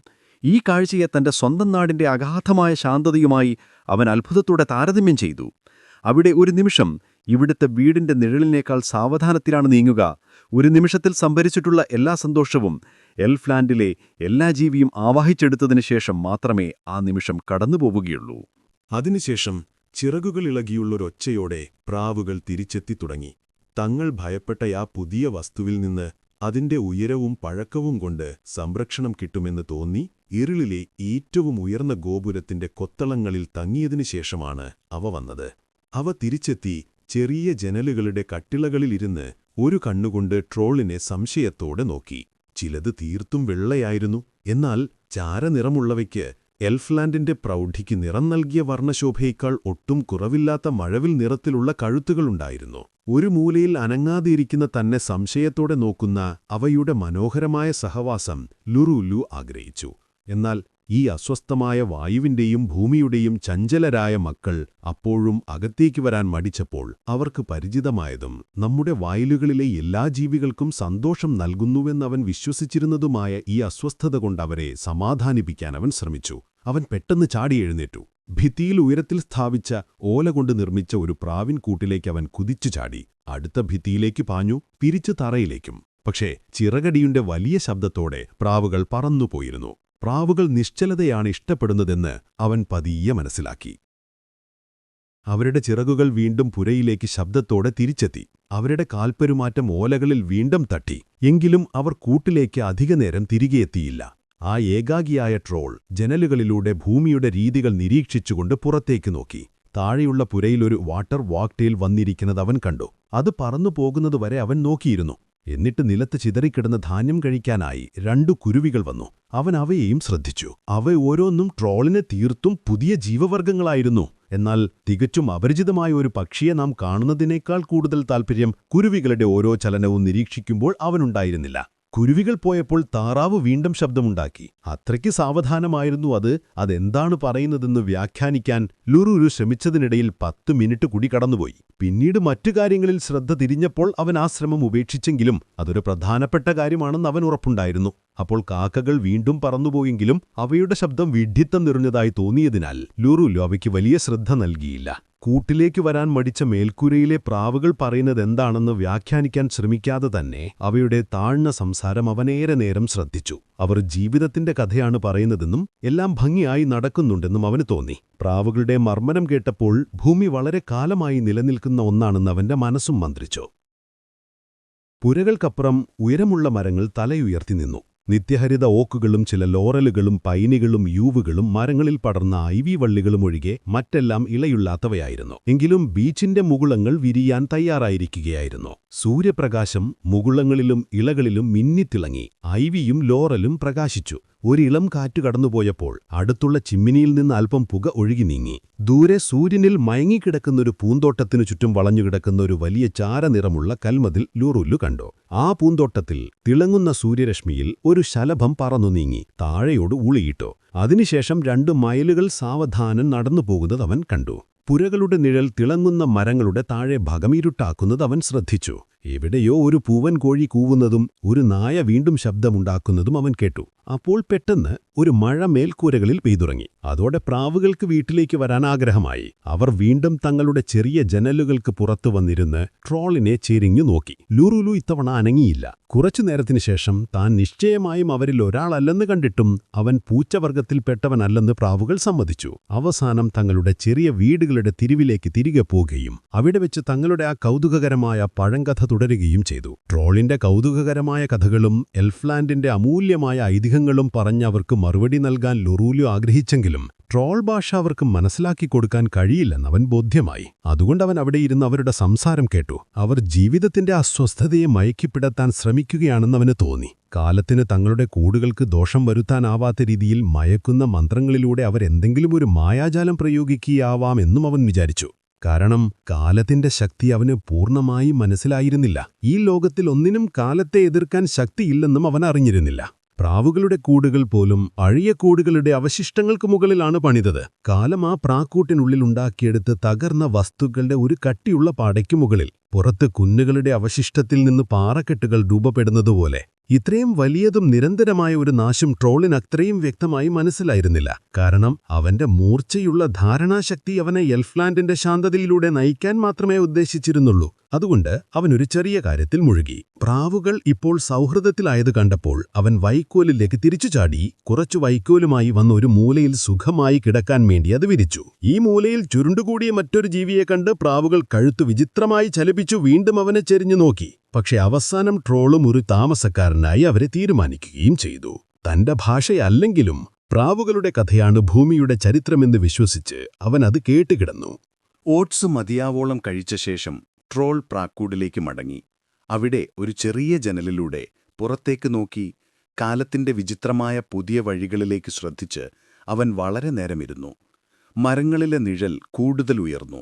ഈ കാഴ്ചയെ തന്റെ സ്വന്തം നാടിന്റെ അഗാധമായ ശാന്തതയുമായി അവൻ അത്ഭുതത്തോടെ താരതമ്യം ചെയ്തു. അവിടെ ഒരു നിമിഷം ഇവിടുത്തെ വീടിന്റെ നിഴലിനേക്കാൾ സാവധാനത്തിലാണ് നീങ്ങുക. ഒരു നിമിഷത്തിൽ സംഭരിച്ചിട്ടുള്ള എല്ലാ സന്തോഷവും എൽഫ്ലാൻഡിലെ എല്ലാ ജീവിയും ആവാഹിച്ചെടുത്തതിനു ശേഷം മാത്രമേ ആ നിമിഷം കടന്നുപോവുകയുള്ളൂ. അതിനുശേഷം ചിറകുകളിളകിയുള്ളൊരൊച്ചയോടെ പ്രാവുകൾ തിരിച്ചെത്തി തുടങ്ങി. തങ്ങൾ ഭയപ്പെട്ട ആ പുതിയ വസ്തുവിൽ നിന്ന് അതിന്റെ ഉയരവും പഴക്കവും കൊണ്ട് സംരക്ഷണം കിട്ടുമെന്ന് തോന്നി ഇരുളിലെ ഏറ്റവും ഉയർന്ന ഗോപുരത്തിന്റെ കൊത്തളങ്ങളിൽ തങ്ങിയതിനുശേഷമാണ് അവ വന്നത്. അവ തിരിച്ചെത്തി ചെറിയ ജനലുകളുടെ കട്ടിളകളിലിരുന്ന് ഒരു കണ്ണുകൊണ്ട് ട്രോളിനെ സംശയത്തോടെ നോക്കി. ചിലത് തീർത്തും വെള്ളയായിരുന്നു. എന്നാൽ ചാരനിറമുള്ളവയ്ക്ക് എൽഫ്ലാൻഡിന്റെ പ്രൗഢിക്ക് നിറം നൽകിയ വർണ്ണശോഭയേക്കാൾ ഒട്ടും കുറവില്ലാത്ത മഴവിൽ നിറത്തിലുള്ള കഴുത്തുകളുണ്ടായിരുന്നു. ഒരു മൂലയിൽ അനങ്ങാതിരിക്കുന്ന തന്നെ സംശയത്തോടെ നോക്കുന്ന അവയുടെ മനോഹരമായ സഹവാസം ലുറുലു ആഗ്രഹിച്ചു. എന്നാൽ ഈ അസ്വസ്ഥമായ വായുവിന്റെയും ഭൂമിയുടെയും ചഞ്ചലരായ മക്കൾ അപ്പോഴും അകത്തേക്ക് വരാൻ മടിച്ചപ്പോൾ അവർക്ക് പരിചിതമായതും നമ്മുടെ വയലുകളിലെ എല്ലാ ജീവികൾക്കും സന്തോഷം നൽകുന്നുവെന്നവൻ വിശ്വസിച്ചിരുന്നതുമായ ഈ അസ്വസ്ഥത കൊണ്ടവരെ സമാധാനിപ്പിക്കാൻ അവൻ ശ്രമിച്ചു. അവൻ പെട്ടെന്ന് ചാടി എഴുന്നേറ്റു. ഭിത്തിയിൽ ഉയരത്തിൽ സ്ഥാപിച്ച ഓല കൊണ്ട് നിർമ്മിച്ച ഒരു പ്രാവിൻ കൂട്ടിലേക്ക് അവൻ കുതിച്ചു ചാടി. അടുത്ത ഭിത്തിയിലേക്ക് പാഞ്ഞു, പിരിച്ചു തറയിലേക്കും. പക്ഷേ ചിറകടിയുടെ വലിയ ശബ്ദത്തോടെ പ്രാവുകൾ പറന്നുപോയിരുന്നു. പ്രാവുകൾ നിശ്ചലതയാണ് ഇഷ്ടപ്പെടുന്നതെന്ന് അവൻ പതിയെ മനസ്സിലാക്കി. അവരുടെ ചിറകുകൾ വീണ്ടും പുരയിലേക്ക് ശബ്ദത്തോടെ തിരിച്ചെത്തി. അവരുടെ കാൽപ്പെരുമാറ്റം ഓലകളിൽ വീണ്ടും തട്ടി. എങ്കിലും അവർ കൂട്ടിലേക്ക് അധികനേരം തിരികെ എത്തിയില്ല. ആ ഏകാഗിയായ ട്രോൾ ജനലുകളിലൂടെ ഭൂമിയുടെ രീതികൾ നിരീക്ഷിച്ചുകൊണ്ട് പുറത്തേക്ക് നോക്കി. താഴെയുള്ള പുരയിലൊരു വാട്ടർ വാക്ടെയിൽ വന്നിരിക്കുന്നത് അവൻ കണ്ടു. അത് പറന്നു പോകുന്നതുവരെ അവൻ നോക്കിയിരുന്നു. എന്നിട്ട് നിലത്ത് ചിതറിക്കിടന്ന ധാന്യം കഴിക്കാനായി 2 കുരുവികൾ വന്നു. അവൻ അവയെയും ശ്രദ്ധിച്ചു. അവ ഓരോന്നും ട്രോളിന് തീർത്തും പുതിയ ജീവവർഗങ്ങളായിരുന്നു. എന്നാൽ തികച്ചും അപരിചിതമായ ഒരു പക്ഷിയെ നാം കാണുന്നതിനേക്കാൾ കൂടുതൽ താൽപ്പര്യം കുരുവികളുടെ ഓരോ ചലനവും നിരീക്ഷിക്കുമ്പോൾ അവനുണ്ടായിരുന്നില്ല. കുരുവികൾ പോയപ്പോൾ താറാവ് വീണ്ടും ശബ്ദമുണ്ടാക്കി. അത്രയ്ക്ക് സാവധാനമായിരുന്നു അത്. അതെന്താണ് പറയുന്നതെന്ന് വ്യാഖ്യാനിക്കാൻ ലുറൂലു ശ്രമിച്ചതിനിടയിൽ 10 മിനിറ്റ് കൂടി കടന്നുപോയി. പിന്നീട് മറ്റു കാര്യങ്ങളിൽ ശ്രദ്ധ തിരിഞ്ഞപ്പോൾ അവൻ ആ ശ്രമം ഉപേക്ഷിച്ചെങ്കിലും അതൊരു പ്രധാനപ്പെട്ട കാര്യമാണെന്ന് അവൻ ഉറപ്പുണ്ടായിരുന്നു. അപ്പോൾ കാക്കകൾ വീണ്ടും പറന്നുപോയെങ്കിലും അവയുടെ ശബ്ദം വിഡ്ഢിത്തം നിറഞ്ഞതായി തോന്നിയതിനാൽ ലുറൂലു അവയ്ക്ക് വലിയ ശ്രദ്ധ നൽകിയില്ല. കൂട്ടിലേക്ക് വരാൻ മടിച്ച മേൽക്കൂരയിലെ പ്രാവുകൾ പറയുന്നതെന്താണെന്ന് വ്യാഖ്യാനിക്കാൻ ശ്രമിക്കാതെ തന്നെ അവയുടെ താഴ്ന്ന സംസാരം അവനേറെ നേരം ശ്രദ്ധിച്ചു. അവർ ജീവിതത്തിന്റെ കഥയാണ് പറയുന്നതെന്നും എല്ലാം ഭംഗിയായി നടക്കുന്നുണ്ടെന്നും അവന് തോന്നി. പ്രാവുകളുടെ മർമ്മരം കേട്ടപ്പോൾ ഭൂമി വളരെ കാലമായി നിലനിൽക്കുന്ന ഒന്നാണെന്ന് അവന്റെ മനസ്സും മന്ത്രിച്ചു. പുരകൾക്കപ്പുറം ഉയരമുള്ള മരങ്ങൾ തലയുയർത്തി നിന്നു. നിത്യഹരിത ഓക്കുകളും ചില ലോറലുകളും പൈനുകളും യൂവുകളും മരങ്ങളിൽ പടർന്ന ഐവി വള്ളികളും ഒഴികെ മറ്റെല്ലാം ഇളയില്ലാത്തവയായിരുന്നു. എങ്കിലും ബീച്ചിന്റെ മുകുളങ്ങൾ വിരിയാൻ തയ്യാറായിരിക്കുകയായിരുന്നു. സൂര്യപ്രകാശം മുകുളങ്ങളിലും ഇളകളിലും മിന്നിത്തിളങ്ങി. ഐവിയും ലോറലും പ്രകാശിച്ചു. ഒരിളം കാറ്റു കടന്നുപോയപ്പോൾ അടുത്തുള്ള ചിമ്മിനിയിൽ നിന്ന് അല്പം പുക ഒഴുകി നീങ്ങി. ദൂരെ സൂര്യനിൽ മയങ്ങിക്കിടക്കുന്നൊരു പൂന്തോട്ടത്തിനു ചുറ്റും വളഞ്ഞുകിടക്കുന്ന ഒരു വലിയ ചാരനിറമുള്ള കൽമതിൽ ലുറൂലു കണ്ടു. ആ പൂന്തോട്ടത്തിൽ തിളങ്ങുന്ന സൂര്യരശ്മിയിൽ ഒരു ശലഭം പറന്നു നീങ്ങി താഴെയോട് ഊളിയിട്ടു. അതിനുശേഷം 2 മൈലുകൾ സാവധാനം നടന്നുപോകുന്നത് അവൻ കണ്ടു. പുരകളുടെ നിഴൽ തിളങ്ങുന്ന മരങ്ങളുടെ താഴെ ഭാഗം ഇരുട്ടാക്കുന്നത് അവൻ ശ്രദ്ധിച്ചു. എവിടെയോ ഒരു പൂവൻ കോഴി കൂവുന്നതും ഒരു നായ വീണ്ടും ശബ്ദമുണ്ടാക്കുന്നതും അവൻ കേട്ടു. അപ്പോൾ പെട്ടെന്ന് ഒരു മഴ മേൽക്കൂരകളിൽ പെയ്തുറങ്ങി. അതോടെ പ്രാവുകൾക്ക് വീട്ടിലേക്ക് വരാൻ ആഗ്രഹമായി. അവർ വീണ്ടും തങ്ങളുടെ ചെറിയ ജനലുകൾക്ക് പുറത്തു വന്നിരുന്ന് ട്രോളിനെ ചെരിഞ്ഞു നോക്കി. ലുറൂലു ഇത്തവണ അനങ്ങിയില്ല. കുറച്ചു നേരത്തിനു ശേഷം താൻ നിശ്ചയമായും അവരിൽ ഒരാളല്ലെന്ന് കണ്ടിട്ടും അവൻ പൂച്ചവർഗത്തിൽപ്പെട്ടവനല്ലെന്ന് പ്രാവുകൾ സമ്മതിച്ചു. അവസാനം തങ്ങളുടെ ചെറിയ വീടുകളുടെ തിരിവിലേക്ക് തിരികെ പോകുകയും അവിടെ വെച്ച് തങ്ങളുടെ ആ കൗതുകകരമായ പഴങ്കഥ തുടരുകയും ചെയ്തു. ട്രോളിന്റെ കൗതുകകരമായ കഥകളും എൽഫ്ലാൻഡിന്റെ അമൂല്യമായ ഐതിഹ്യങ്ങളും പറഞ്ഞ് അവർക്ക് മറുപടി നൽകാൻ ലുറൂലു ആഗ്രഹിച്ചെങ്കിലും ട്രോൾ ഭാഷ അവർക്ക് മനസ്സിലാക്കി കൊടുക്കാൻ കഴിയില്ലെന്നവൻ ബോധ്യമായി. അതുകൊണ്ടവൻ അവിടെയിരുന്ന് അവരുടെ സംസാരം കേട്ടു. അവർ ജീവിതത്തിന്റെ അസ്വസ്ഥതയെ മയക്കിപ്പിടത്താൻ ശ്രമിക്കുകയാണെന്നവന് തോന്നി. കാലത്തിന് തങ്ങളുടെ കൂടുകൾക്ക് ദോഷം വരുത്താനാവാത്ത രീതിയിൽ മയക്കുന്ന മന്ത്രങ്ങളിലൂടെ അവരെന്തെങ്കിലും ഒരു മായാജാലം പ്രയോഗിക്കുകയാവാമെന്നും അവൻ വിചാരിച്ചു. കാരണം കാലത്തിന്റെ ശക്തി അവന് പൂർണ്ണമായി മനസ്സിലായിരുന്നില്ല. ഈ ലോകത്തിൽ ഒന്നിനും കാലത്തെ എതിർക്കാൻ ശക്തിയില്ലെന്നും അവൻ അറിഞ്ഞിരുന്നില്ല. പ്രാവുകളുടെ കൂടുകൾ പോലും അഴിയ കൂടുകളുടെ അവശിഷ്ടങ്ങൾക്ക് മുകളിലാണ് പണിതത്. കാലം ആ പ്രാക്കൂട്ടിനുള്ളിൽ ഉണ്ടാക്കിയെടുത്ത് തകർന്ന വസ്തുക്കളുടെ ഒരു കട്ടിയുള്ള പാടയ്ക്കു മുകളിൽ പുറത്ത് കുന്നുകളുടെ അവശിഷ്ടത്തിൽ നിന്ന് പാറക്കെട്ടുകൾ രൂപപ്പെടുന്നതുപോലെ ഇത്രയും വലിയതും നിരന്തരമായ ഒരു നാശം ട്രോളിന് അത്രയും വ്യക്തമായി മനസ്സിലായിരുന്നില്ല. കാരണം അവന്റെ മൂർച്ചയുള്ള ധാരണാശക്തി അവനെ എൽഫ്ലാൻഡിന്റെ ശാന്തതയിലൂടെ നയിക്കാൻ മാത്രമേ ഉദ്ദേശിച്ചിരുന്നുള്ളൂ. അതുകൊണ്ട് അവനൊരു ചെറിയ കാര്യത്തിൽ മുഴുകി. പ്രാവുകൾ ഇപ്പോൾ സൗഹൃദത്തിലായത് കണ്ടപ്പോൾ അവൻ വൈക്കോലിലേക്ക് തിരിച്ചു ചാടി കുറച്ചു വൈക്കോലുമായി വന്ന ഒരു മൂലയിൽ സുഖമായി കിടക്കാൻ വേണ്ടി അത് വിരിച്ചു. ഈ മൂലയിൽ ചുരുണ്ടുകൂടിയ മറ്റൊരു ജീവിയെ കണ്ട് പ്രാവുകൾ കഴുത്തു വിചിത്രമായി ചലിപ്പിച്ചു വീണ്ടും അവനെ ചെരിഞ്ഞു നോക്കി. പക്ഷെ അവസാനം ട്രോളും ഒരു താമസക്കാരനായി അവരെ തീരുമാനിക്കുകയും ചെയ്തു. തന്റെ ഭാഷയല്ലെങ്കിലും പ്രാവുകളുടെ കഥയാണ് ഭൂമിയുടെ ചരിത്രമെന്ന് വിശ്വസിച്ച് അവൻ അത് കേട്ടുകിടന്നു. ഓട്സ് മതിയാവോളം കഴിച്ച ശേഷം ട്രോൾ പ്രാക്കൂടിലേക്ക് മടങ്ങി. അവിടെ ഒരു ചെറിയ ജനലിലൂടെ പുറത്തേക്ക് നോക്കി കാലത്തിന്റെ വിചിത്രമായ പുതിയ വഴികളിലേക്ക് ശ്രദ്ധിച്ച് അവൻ വളരെ നേരമിരുന്നു. മരങ്ങളിലെ നിഴൽ കൂടുതൽ ഉയർന്നു.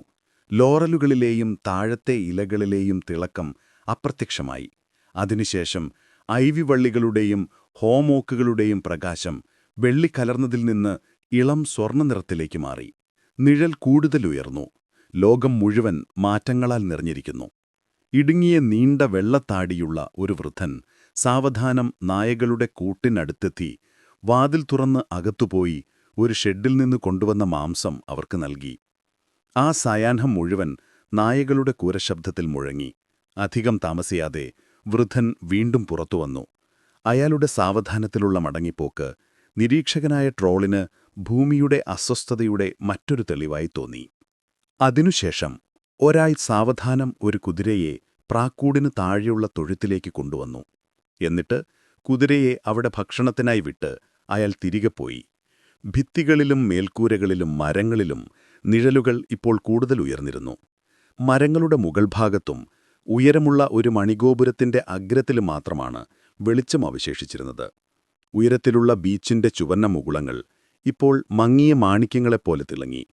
ലോറലുകളിലെയും താഴത്തെ ഇലകളിലെയും തിളക്കം അപ്രത്യക്ഷമായി. അതിനുശേഷം ഐവി വള്ളികളുടെയും ഹോമോക്കുകളുടെയും പ്രകാശം വെള്ളിക്കലർന്നതിൽ നിന്ന് ഇളം സ്വർണ്ണനിറത്തിലേക്ക് മാറി. നിഴൽ കൂടുതൽ ഉയർന്നു. ലോകം മുഴുവൻ മാറ്റങ്ങളാൽ നിറഞ്ഞിരിക്കുന്നു. ഇടുങ്ങിയ നീണ്ട വെള്ളത്താടിയുള്ള ഒരു വൃദ്ധൻ സാവധാനം നായകളുടെ കൂട്ടിനടുത്തെത്തി വാതിൽ തുറന്ന് അകത്തുപോയി ഒരു ഷെഡിൽ നിന്ന് കൊണ്ടുവന്ന മാംസം അവർക്ക് നൽകി. ആ സായാഹ്നം മുഴുവൻ നായകളുടെ കൂരശബ്ദത്തിൽ മുഴങ്ങി. അധികം താമസിയാതെ വൃദ്ധൻ വീണ്ടും പുറത്തുവന്നു. അയാളുടെ സാവധാനത്തിലുള്ള മടങ്ങിപ്പോക്ക് നിരീക്ഷകനായ ട്രോളിന് ഭൂമിയുടെ അസ്വസ്ഥതയുടെ മറ്റൊരു തെളിവായി തോന്നി. അതിനുശേഷം ഒരാൾ സാവധാനം ഒരു കുതിരയെ പ്രാക്കൂടിനു താഴെയുള്ള തൊഴുത്തിലേക്ക് കൊണ്ടുവന്നു. എന്നിട്ട് കുതിരയെ അവിടെ ഭക്ഷണത്തിനായി വിട്ട് അയാൾ തിരികെ പോയി. ഭിത്തികളിലും മേൽക്കൂരകളിലും മരങ്ങളിലും നിഴലുകൾ ഇപ്പോൾ കൂടുതൽ ഉയർന്നിരുന്നു. മരങ്ങളുടെ മുകൾ ഭാഗത്തും ഉയരമുള്ള ഒരു മണിഗോപുരത്തിന്റെ അഗ്രത്തിലും മാത്രമാണ് വെളിച്ചം അവശേഷിച്ചിരുന്നത്. ഉയരത്തിലുള്ള ബീച്ചിന്റെ ചുവന്ന മുകുളങ്ങൾ ഇപ്പോൾ മങ്ങിയ മാണിക്യങ്ങളെപ്പോലെ തിളങ്ങി.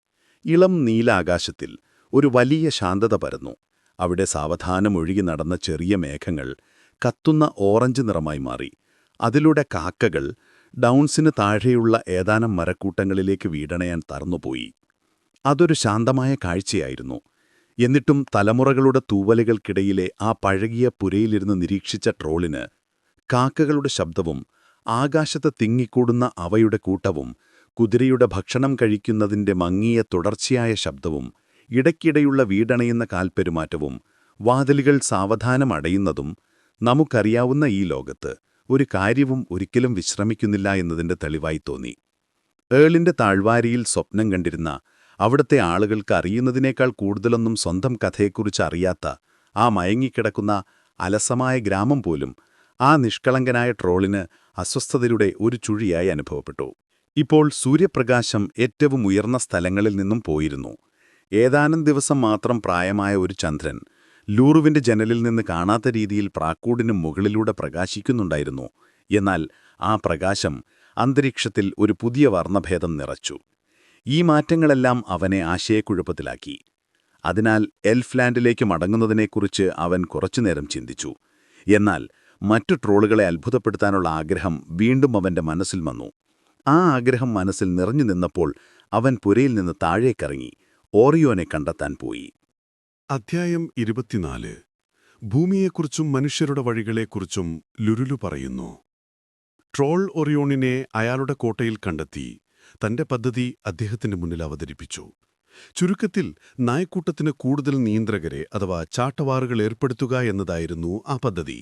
ഇളം നീലാകാശത്തിൽ ഒരു വലിയ ശാന്തത പരന്നു. അവിടെ സാവധാനം ഒഴുകി നടന്ന ചെറിയ മേഘങ്ങൾ കത്തുന്ന ഓറഞ്ച് നിറമായി മാറി. അതിലൂടെ കാക്കകൾ ഡൗൺസിന് താഴെയുള്ള ഏതാനും മരക്കൂട്ടങ്ങളിലേക്ക് വീടണയാൻ തറന്നുപോയി. അതൊരു ശാന്തമായ കാഴ്ചയായിരുന്നു. എന്നിട്ടും തലമുറകളുടെ തൂവലുകൾക്കിടയിലെ ആ പഴകിയ പുരയിലിരുന്ന് നിരീക്ഷിച്ച ട്രോളിന് കാക്കകളുടെ ശബ്ദവും ആകാശത്ത് തിങ്ങിക്കൂടുന്ന അവയുടെ കൂട്ടവും കുതിരയുടെ ഭക്ഷണം കഴിക്കുന്നതിന്റെ മങ്ങിയ തുടർച്ചയായ ശബ്ദവും ഇടയ്ക്കിടെയുള്ള വീടണയുന്ന കാൽപ്പെരുമാറ്റവും വാതിലുകൾ സാവധാനം അടയുന്നതും നമുക്കറിയാവുന്ന ഈ ലോകത്ത് ഒരു കാര്യവും ഒരിക്കലും വിശ്രമിക്കുന്നില്ല എന്നതിന്റെ തെളിവായി തോന്നി. ഏളിന്റെ താഴ്വാരിയിൽ സ്വപ്നം കണ്ടിരുന്ന അവിടുത്തെ ആളുകൾക്ക് അറിയുന്നതിനേക്കാൾ കൂടുതലൊന്നും സ്വന്തം കഥയെക്കുറിച്ച് അറിയാത്ത ആ മയങ്ങിക്കിടക്കുന്ന അലസമായ ഗ്രാമം പോലും ആ നിഷ്കളങ്കനായ ട്രോളിന് അസ്വസ്ഥതയുടെ ഒരു ചുഴിയായി അനുഭവപ്പെട്ടു. ഇപ്പോൾ സൂര്യപ്രകാശം ഏറ്റവും ഉയർന്ന സ്ഥലങ്ങളിൽ നിന്നും പോയിരുന്നു. ഏതാനും ദിവസം മാത്രം പ്രായമായ ഒരു ചന്ദ്രൻ ലൂറുവിന്റെ ജനലിൽ നിന്ന് കാണാത്ത രീതിയിൽ പ്രാക്കൂടിന് മുകളിലൂടെ പ്രകാശിക്കുന്നുണ്ടായിരുന്നു. എന്നാൽ ആ പ്രകാശം അന്തരീക്ഷത്തിൽ ഒരു പുതിയ വർണ്ണഭേദം നിറച്ചു. ഈ മാറ്റങ്ങളെല്ലാം അവനെ ആശയക്കുഴപ്പത്തിലാക്കി. അതിനാൽ എൽഫ്ലാൻഡിലേക്ക് മടങ്ങുന്നതിനെക്കുറിച്ച് അവൻ കുറച്ചുനേരം ചിന്തിച്ചു. എന്നാൽ മറ്റു ട്രോളുകളെ അത്ഭുതപ്പെടുത്താനുള്ള ആഗ്രഹം വീണ്ടും അവന്റെ മനസ്സിൽ വന്നു. ആ ആഗ്രഹം മനസ്സിൽ നിറഞ്ഞു നിന്നപ്പോൾ അവൻ പുരയിൽ നിന്ന് താഴേക്കിറങ്ങി ഓറിയോനെ കണ്ടെത്താൻ പോയി. അധ്യായം 24. ഭൂമിയെക്കുറിച്ചും മനുഷ്യരുടെ വഴികളെക്കുറിച്ചും ലുരുലു പറയുന്നു. ട്രോൾ ഒറിയോണിനെ അയാളുടെ കോട്ടയിൽ കണ്ടെത്തി തന്റെ പദ്ധതി അദ്ദേഹത്തിന്റെ മുന്നിൽ അവതരിപ്പിച്ചു. ചുരുക്കത്തിൽ നായ്ക്കൂട്ടത്തിന് കൂടുതൽ നിയന്ത്രകരെ അഥവാ ചാട്ടവാറുകൾ ഏർപ്പെടുത്തുക എന്നതായിരുന്നു ആ പദ്ധതി.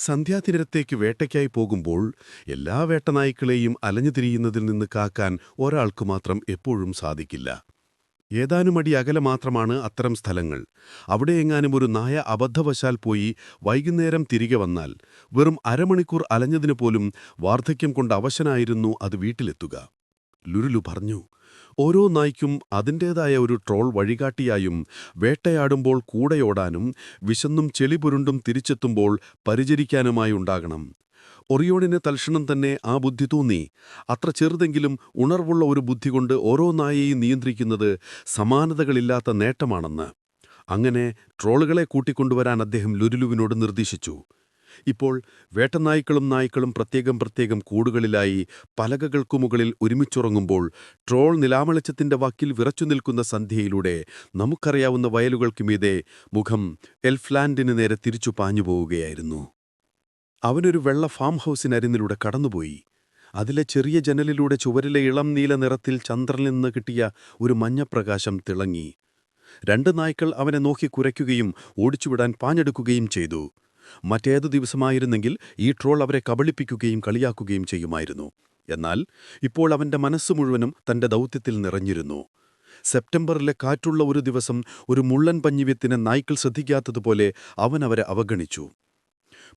സന്ധ്യാതിരത്തേക്ക് വേട്ടയ്ക്കായി പോകുമ്പോൾ എല്ലാ വേട്ടനായ്ക്കളെയും അലഞ്ഞുതിരിയുന്നതിൽ നിന്ന് കാക്കാൻ ഒരാൾക്ക് മാത്രം എപ്പോഴും സാധിക്കില്ല. ഏതാനുമടി അകലെ മാത്രമാണ് അത്തരം സ്ഥലങ്ങൾ. അവിടെയെങ്ങാനും ഒരു നായ അബദ്ധവശാൽ പോയി വൈകുന്നേരം തിരികെ വന്നാൽ വെറും അരമണിക്കൂർ അലഞ്ഞതിനു പോലും വാർദ്ധക്യം കൊണ്ട് അവശനായിരുന്നു അത് വീട്ടിലെത്തുക. ലുരുലു പറഞ്ഞു, ഓരോ നായ്ക്കും അതിൻ്റേതായ ഒരു ട്രോൾ വഴികാട്ടിയായും വേട്ടയാടുമ്പോൾ കൂടെയോടാനും വിശന്നും ചെളിപുരുണ്ടും തിരിച്ചെത്തുമ്പോൾ പരിചരിക്കാനുമായി ഉണ്ടാകണം. ഒറിയോണിന് തൽക്ഷണം തന്നെ ആ ബുദ്ധി തോന്നി. അത്ര ചെറുതെങ്കിലും ഉണർവുള്ള ഒരു ബുദ്ധി കൊണ്ട് ഓരോ നായയെയും നിയന്ത്രിക്കുന്നത് സമാനതകളില്ലാത്ത നേട്ടമാണെന്ന്. അങ്ങനെ ട്രോളുകളെ കൂട്ടിക്കൊണ്ടുവരാൻ അദ്ദേഹം ലുരുലുവിനോട് നിർദ്ദേശിച്ചു. ഇപ്പോൾ വേട്ടനായ്ക്കളും നായ്ക്കളും പ്രത്യേകം കൂടുകളിലായി പലകകൾക്കു മുകളിൽ ഒരുമിച്ചുറങ്ങുമ്പോൾ ട്രോൾ നിലാമളിച്ചത്തിന്റെ വാക്കിൽ വിറച്ചുനിൽക്കുന്ന സന്ധ്യയിലൂടെ നമുക്കറിയാവുന്ന വയലുകൾക്കുമീതെ മുഖം എൽഫ്ലാൻഡിന് നേരെ തിരിച്ചു പാഞ്ഞുപോവുകയായിരുന്നു. അവനൊരു വെള്ള ഫാം ഹൗസിനരിന്നിലൂടെ കടന്നുപോയി. അതിലെ ചെറിയ ജനലിലൂടെ ചുവരിലെ ഇളം നീല നിറത്തിൽ ചന്ദ്രനിൽ നിന്ന് കിട്ടിയ ഒരു മഞ്ഞപ്രകാശം തിളങ്ങി. 2 നായ്ക്കൾ അവനെ നോക്കി കുരയ്ക്കുകയും ഓടിച്ചുവിടാൻ പാഞ്ഞെടുക്കുകയും ചെയ്തു. മറ്റേതു ദിവസമായിരുന്നെങ്കിൽ ഈ ട്രോൾ അവരെ കബളിപ്പിക്കുകയും കളിയാക്കുകയും ചെയ്യുമായിരുന്നു. എന്നാൽ ഇപ്പോൾ അവന്റെ മനസ്സ് മുഴുവനും തന്റെ ദൗത്യത്തിൽ നിറഞ്ഞിരുന്നു. സെപ്റ്റംബറിലെ കാറ്റുള്ള ഒരു ദിവസം ഒരു മുള്ളൻ പഞ്ഞിവ്യത്തിനെ നായ്ക്കൾ ശ്രദ്ധിക്കാത്തതുപോലെ അവൻ അവരെ അവഗണിച്ചു.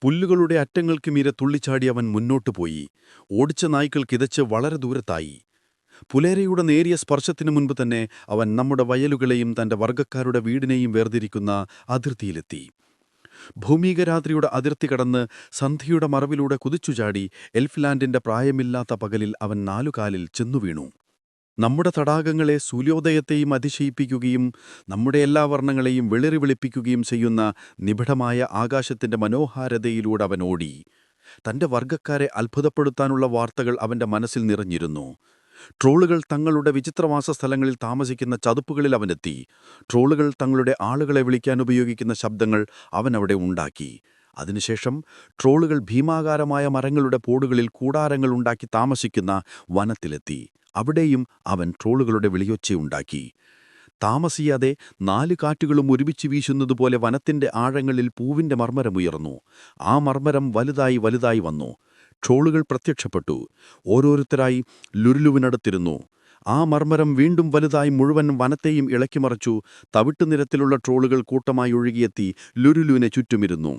പുല്ലുകളുടെ അറ്റങ്ങൾക്ക് മീരെ തുള്ളിച്ചാടി അവൻ മുന്നോട്ടു പോയി. ഓടിച്ച നായ്ക്കൾ കിതച്ച് വളരെ ദൂരത്തായി. പുലേരയുടെ നേരിയ സ്പർശത്തിനു മുൻപ് തന്നെ അവൻ നമ്മുടെ വയലുകളെയും തന്റെ വർഗ്ഗക്കാരുടെ വീടിനെയും വേർതിരിക്കുന്ന അതിർത്തിയിലെത്തി. ഭൗമികരാത്രിയുടെ അതിർത്തി കടന്ന് സന്ധ്യയുടെ മറവിലൂടെ കുതിച്ചുചാടി എൽഫ്ലാൻഡിന്റെ പ്രായമില്ലാത്ത പകലിൽ അവൻ 4 കാലിൽ ചെന്നുവീണു. നമ്മുടെ തടാകങ്ങളെ സൂര്യോദയത്തെയും അതിശയിപ്പിക്കുകയും നമ്മുടെ എല്ലാ വർണ്ണങ്ങളെയും വെളിറി വെളിപ്പിക്കുകയും ചെയ്യുന്ന നിബിഡമായ ആകാശത്തിന്റെ മനോഹാരതയിലൂടെ അവൻ ഓടി. തന്റെ വർഗ്ഗക്കാരെ അത്ഭുതപ്പെടുത്താനുള്ള വാർത്തകൾ അവന്റെ മനസ്സിൽ നിറഞ്ഞിരുന്നു. ട്രോളുകൾ തങ്ങളുടെ വിചിത്രവാസ സ്ഥലങ്ങളിൽ താമസിക്കുന്ന ചതുപ്പുകളിൽ അവനെത്തി. ട്രോളുകൾ തങ്ങളുടെ ആളുകളെ വിളിക്കാൻ ഉപയോഗിക്കുന്ന ശബ്ദങ്ങൾ അവൻ അവിടെ ഉണ്ടാക്കി. അതിനുശേഷം ട്രോളുകൾ ഭീമാകാരമായ മരങ്ങളുടെ പോടുകളിൽ കൂടാരങ്ങൾ ഉണ്ടാക്കി താമസിക്കുന്ന വനത്തിലെത്തി. അവിടെയും അവൻ ട്രോളുകളുടെ വിളിയൊച്ചയുണ്ടാക്കി. താമസിയാതെ 4 കാറ്റുകളും ഒരുമിച്ച് വീശുന്നതുപോലെ വനത്തിന്റെ ആഴങ്ങളിൽ പൂവിന്റെ മർമ്മരമുയർന്നു. ആ മർമ്മരം വലുതായി വന്നു. ട്രോളുകൾ പ്രത്യക്ഷപ്പെട്ടു. ഓരോരുത്തരായി ലുരുലുവിനടുത്തിരുന്നു. ആ മർമ്മരം വീണ്ടും വലുതായി മുഴുവൻ വനത്തെയും ഇളക്കിമറിച്ചു. തവിട്ടുനിറത്തിലുള്ള ട്രോളുകൾ കൂട്ടമായി ഒഴുകിയെത്തി ലുരുലുവിനെ ചുറ്റുമിരുന്നു.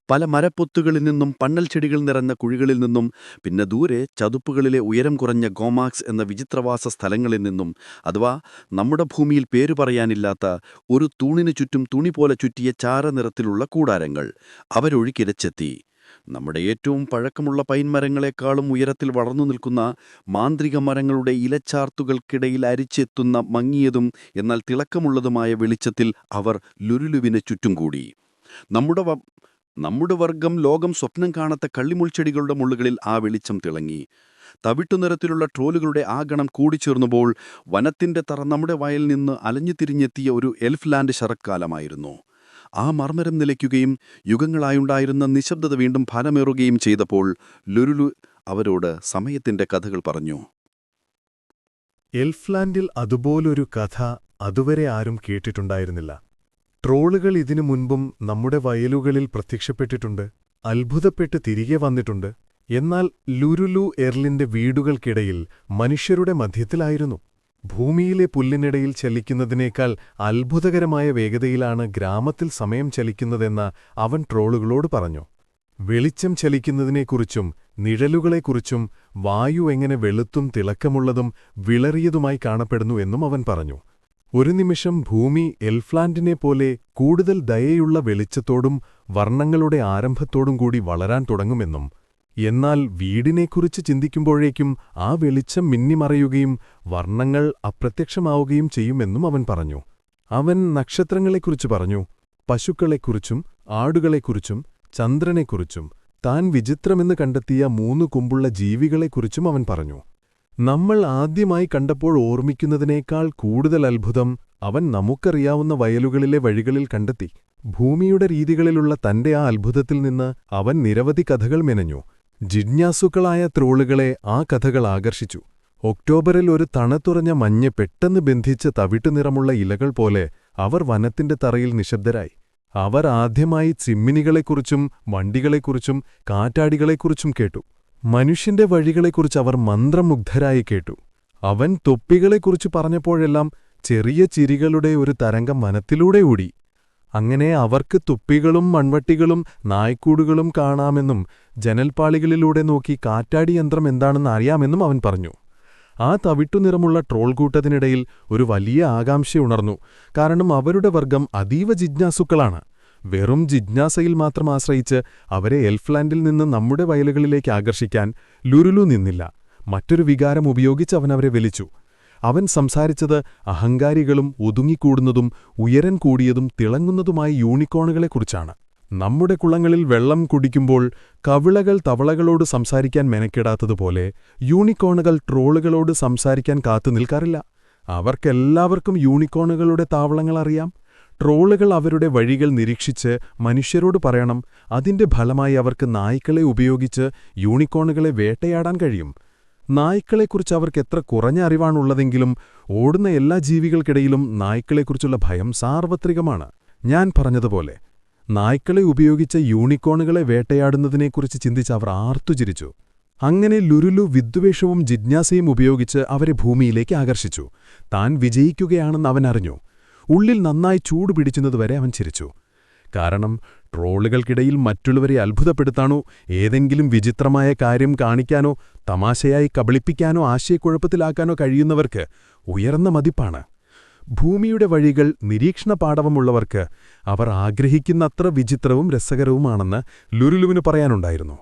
പല മരപ്പൊത്തുകളിൽ നിന്നും പന്നൽ ചെടികൾ നിറഞ്ഞ കുഴികളിൽ നിന്നും പിന്നെ ദൂരെ ചതുപ്പുകളിലെ ഉയരം കുറഞ്ഞ ഗോമാക്സ് എന്ന വിചിത്രവാസ സ്ഥലങ്ങളിൽ നിന്നും, അഥവാ നമ്മുടെ ഭൂമിയിൽ പേരു പറയാനില്ലാത്ത ഒരു തൂണിനു ചുറ്റും തുണി പോലെ ചുറ്റിയ ചാരനിറത്തിലുള്ള കൂടാരങ്ങൾ അവരൊഴുകിരച്ചെത്തി. നമ്മുടെ ഏറ്റവും പഴക്കമുള്ള പൈൻമരങ്ങളെക്കാളും ഉയരത്തിൽ വളർന്നു നിൽക്കുന്ന മാന്ത്രിക മരങ്ങളുടെ ഇലച്ചാർത്തുകൾക്കിടയിൽ അരിച്ചെത്തുന്ന മങ്ങിയതും എന്നാൽ തിളക്കമുള്ളതുമായ വെളിച്ചത്തിൽ അവർ ലുരുലുവിനെ ചുറ്റും കൂടി. നമ്മുടെ വർഗം ലോകം സ്വപ്നം കാണാത്ത കള്ളിമുൾച്ചെടികളുടെ മുള്ളുകളിൽ ആ വെളിച്ചം തിളങ്ങി. തവിട്ടുനിറത്തിലുള്ള ട്രോളുകളുടെ ആ ഗണം കൂടിച്ചേർന്നുമ്പോൾ വനത്തിന്റെ തറ നമ്മുടെ വയലിൽ നിന്ന് അലഞ്ഞുതിരിഞ്ഞെത്തിയ ഒരു എൽഫ്ലാൻഡ് ശരത്കാലമായിരുന്നു. ആ മർമ്മരം നിലയ്ക്കുകയും യുഗങ്ങളായുണ്ടായിരുന്ന നിശബ്ദത വീണ്ടും ഫലമേറുകയും ചെയ്തപ്പോൾ ലുരുലു അവരോട് സമയത്തിന്റെ കഥകൾ പറഞ്ഞു. എൽഫ്ലാൻഡിൽ അതുപോലൊരു കഥ അതുവരെ ആരും കേട്ടിട്ടുണ്ടായിരുന്നില്ല. ട്രോളുകൾ ഇതിനു മുൻപും നമ്മുടെ വയലുകളിൽ പ്രത്യക്ഷപ്പെട്ടിട്ടുണ്ട്, അത്ഭുതപ്പെട്ട് തിരികെ വന്നിട്ടുണ്ട്. എന്നാൽ ലുരുലു എർലിന്റെ വീടുകൾക്കിടയിൽ മനുഷ്യരുടെ മധ്യത്തിലായിരുന്നു. ഭൂമിയിലെ പുല്ലിനിടയിൽ ചലിക്കുന്നതിനേക്കാൾ അത്ഭുതകരമായ വേഗതയിലാണ് ഗ്രാമത്തിൽ സമയം ചലിക്കുന്നതെന്ന് അവൻ ട്രോളുകളോട് പറഞ്ഞു. വെളിച്ചം ചലിക്കുന്നതിനെക്കുറിച്ചും നിഴലുകളെക്കുറിച്ചും വായു എങ്ങനെ വെളുത്തും തിളക്കമുള്ളതും വിളറിയതുമായി കാണപ്പെടുന്നു എന്നും അവൻ പറഞ്ഞു. ഒരു നിമിഷം ഭൂമി എൽഫ്ലാൻഡിനെപ്പോലെ കൂടുതൽ ദയയുള്ള വെളിച്ചത്തോടും വർണ്ണങ്ങളുടെ ആരംഭത്തോടും കൂടി വളരാൻ തുടങ്ങുമെന്നും, എന്നാൽ വീടിനെക്കുറിച്ച് ചിന്തിക്കുമ്പോഴേക്കും ആ വെളിച്ചം മിന്നിമറയുകയും വർണ്ണങ്ങൾ അപ്രത്യക്ഷമാവുകയും ചെയ്യുമെന്നും അവൻ പറഞ്ഞു. അവൻ നക്ഷത്രങ്ങളെക്കുറിച്ച് പറഞ്ഞു, പശുക്കളെക്കുറിച്ചും ആടുകളെക്കുറിച്ചും ചന്ദ്രനെക്കുറിച്ചും താൻ വിചിത്രമെന്ന് കണ്ടെത്തിയ 3 കൊമ്പുള്ള ജീവികളെക്കുറിച്ചും അവൻ പറഞ്ഞു. നമ്മൾ ആദ്യമായി കണ്ടപ്പോൾ ഓർമ്മിക്കുന്നതിനേക്കാൾ കൂടുതൽ അത്ഭുതം അവൻ നമുക്കറിയാവുന്ന വയലുകളിലെ വഴികളിൽ കണ്ടെത്തി. ഭൂമിയുടെ രീതികളിലുള്ള തന്റെ ആ അത്ഭുതത്തിൽ നിന്ന് അവൻ നിരവധി കഥകൾ മെനഞ്ഞു. ജിജ്ഞാസുക്കളായ ട്രോളുകളെ ആ കഥകൾ ആകർഷിച്ചു. ഒക്ടോബറിൽ ഒരു തണുത്തുറഞ്ഞ മഞ്ഞ് പെട്ടെന്ന് ബന്ധിച്ച തവിട്ടുനിറമുള്ള ഇലകൾ പോലെ അവർ വനത്തിന്റെ തറയിൽ നിശബ്ദരായി. അവർ ആദ്യമായി ചിമ്മിനികളെക്കുറിച്ചും വണ്ടികളെക്കുറിച്ചും കാറ്റാടികളെക്കുറിച്ചും കേട്ടു. മനുഷ്യന്റെ വഴികളെക്കുറിച്ച് അവർ മന്ത്രമുഗ്ധരായി കേട്ടു. അവൻ തൊപ്പികളെക്കുറിച്ച് പറഞ്ഞപ്പോഴെല്ലാം ചെറിയ ചിരികളുടെ ഒരു തരംഗം വനത്തിലൂടെ ഓടി. അങ്ങനെ അവർക്ക് തുപ്പികളും മൺവട്ടികളും നായ്ക്കൂടുകളും കാണാമെന്നും ജനൽപ്പാളികളിലൂടെ നോക്കി കാറ്റാടി യന്ത്രം എന്താണെന്ന് അറിയാമെന്നും അവൻ പറഞ്ഞു. ആ തവിട്ടുനിറമുള്ള ട്രോൾ കൂട്ടത്തിനിടയിൽ ഒരു വലിയ ആകാംക്ഷയുണർന്നു. കാരണം അവരുടെ വർഗം അതീവ ജിജ്ഞാസുക്കളാണ്. വെറും ജിജ്ഞാസയിൽ മാത്രം ആശ്രയിച്ച് അവരെ എൽഫ്ലാൻഡിൽ നിന്ന് നമ്മുടെ വയലുകളിലേക്ക് ആകർഷിക്കാൻ ലുരുലു നിന്നില്ല. മറ്റൊരു വികാരം ഉപയോഗിച്ച് അവനവരെ വലിച്ചു. അവൻ സംസാരിച്ചത് അഹങ്കാരികളും ഒതുങ്ങിക്കൂടുന്നതും ഉയരം കൂടിയതും തിളങ്ങുന്നതുമായ യൂണിക്കോണുകളെക്കുറിച്ചാണ്. നമ്മുടെ കുളങ്ങളിൽ വെള്ളം കുടിക്കുമ്പോൾ കവിളകൾ തവളകളോട് സംസാരിക്കാൻ മെനക്കെടാത്തതുപോലെ യൂണിക്കോണുകൾ ട്രോളുകളോട് സംസാരിക്കാൻ കാത്തുനിൽക്കാറില്ല. അവർക്കെല്ലാവർക്കും യൂണിക്കോണുകളുടെ താവളങ്ങളറിയാം. ട്രോളുകൾ അവരുടെ വഴികൾ നിരീക്ഷിച്ച് മനുഷ്യരോട് പറയണം. അതിന്റെ ഫലമായി അവർക്ക് നായ്ക്കളെ ഉപയോഗിച്ച് യൂണിക്കോണുകളെ വേട്ടയാടാൻ കഴിയും. നായ്ക്കളെക്കുറിച്ച് അവർക്ക് എത്ര കുറഞ്ഞ അറിവാണുള്ളതെങ്കിലും ഓടുന്ന എല്ലാ ജീവികൾക്കിടയിലും നായ്ക്കളെക്കുറിച്ചുള്ള ഭയം സാർവത്രികമാണ്. ഞാൻ പറഞ്ഞതുപോലെ നായ്ക്കളെ ഉപയോഗിച്ച് യൂണിക്കോണുകളെ വേട്ടയാടുന്നതിനെക്കുറിച്ച് ചിന്തിച്ച് അവർ ആർത്തുചിരിച്ചു. അങ്ങനെ ലുരുലു വിദ്വേഷവും ജിജ്ഞാസയും ഉപയോഗിച്ച് അവരെ ഭൂമിയിലേക്ക് ആകർഷിച്ചു. താൻ വിജയിക്കുകയാണെന്ന് അവൻ അറിഞ്ഞു. ഉള്ളിൽ നന്നായി ചൂടുപിടിച്ചുന്നതുവരെ അവൻ ചിരിച്ചു. കാരണം ട്രോളുകൾക്കിടയിൽ മറ്റുള്ളവരെ അത്ഭുതപ്പെടുത്താനോ ഏതെങ്കിലും വിചിത്രമായ കാര്യം കാണിക്കാനോ തമാശയായി കബളിപ്പിക്കാനോ ആശയക്കുഴപ്പത്തിലാക്കാനോ കഴിയുന്നവർക്ക് ഉയർന്ന മതിപ്പാണ്. ഭൂമിയുടെ വഴികൾ നിരീക്ഷണ പാടവമുള്ളവർക്ക് അവർ ആഗ്രഹിക്കുന്നത്ര വിചിത്രവും രസകരവുമാണെന്ന് ലുരുലുവിന് പറയാനുണ്ടായിരുന്നു.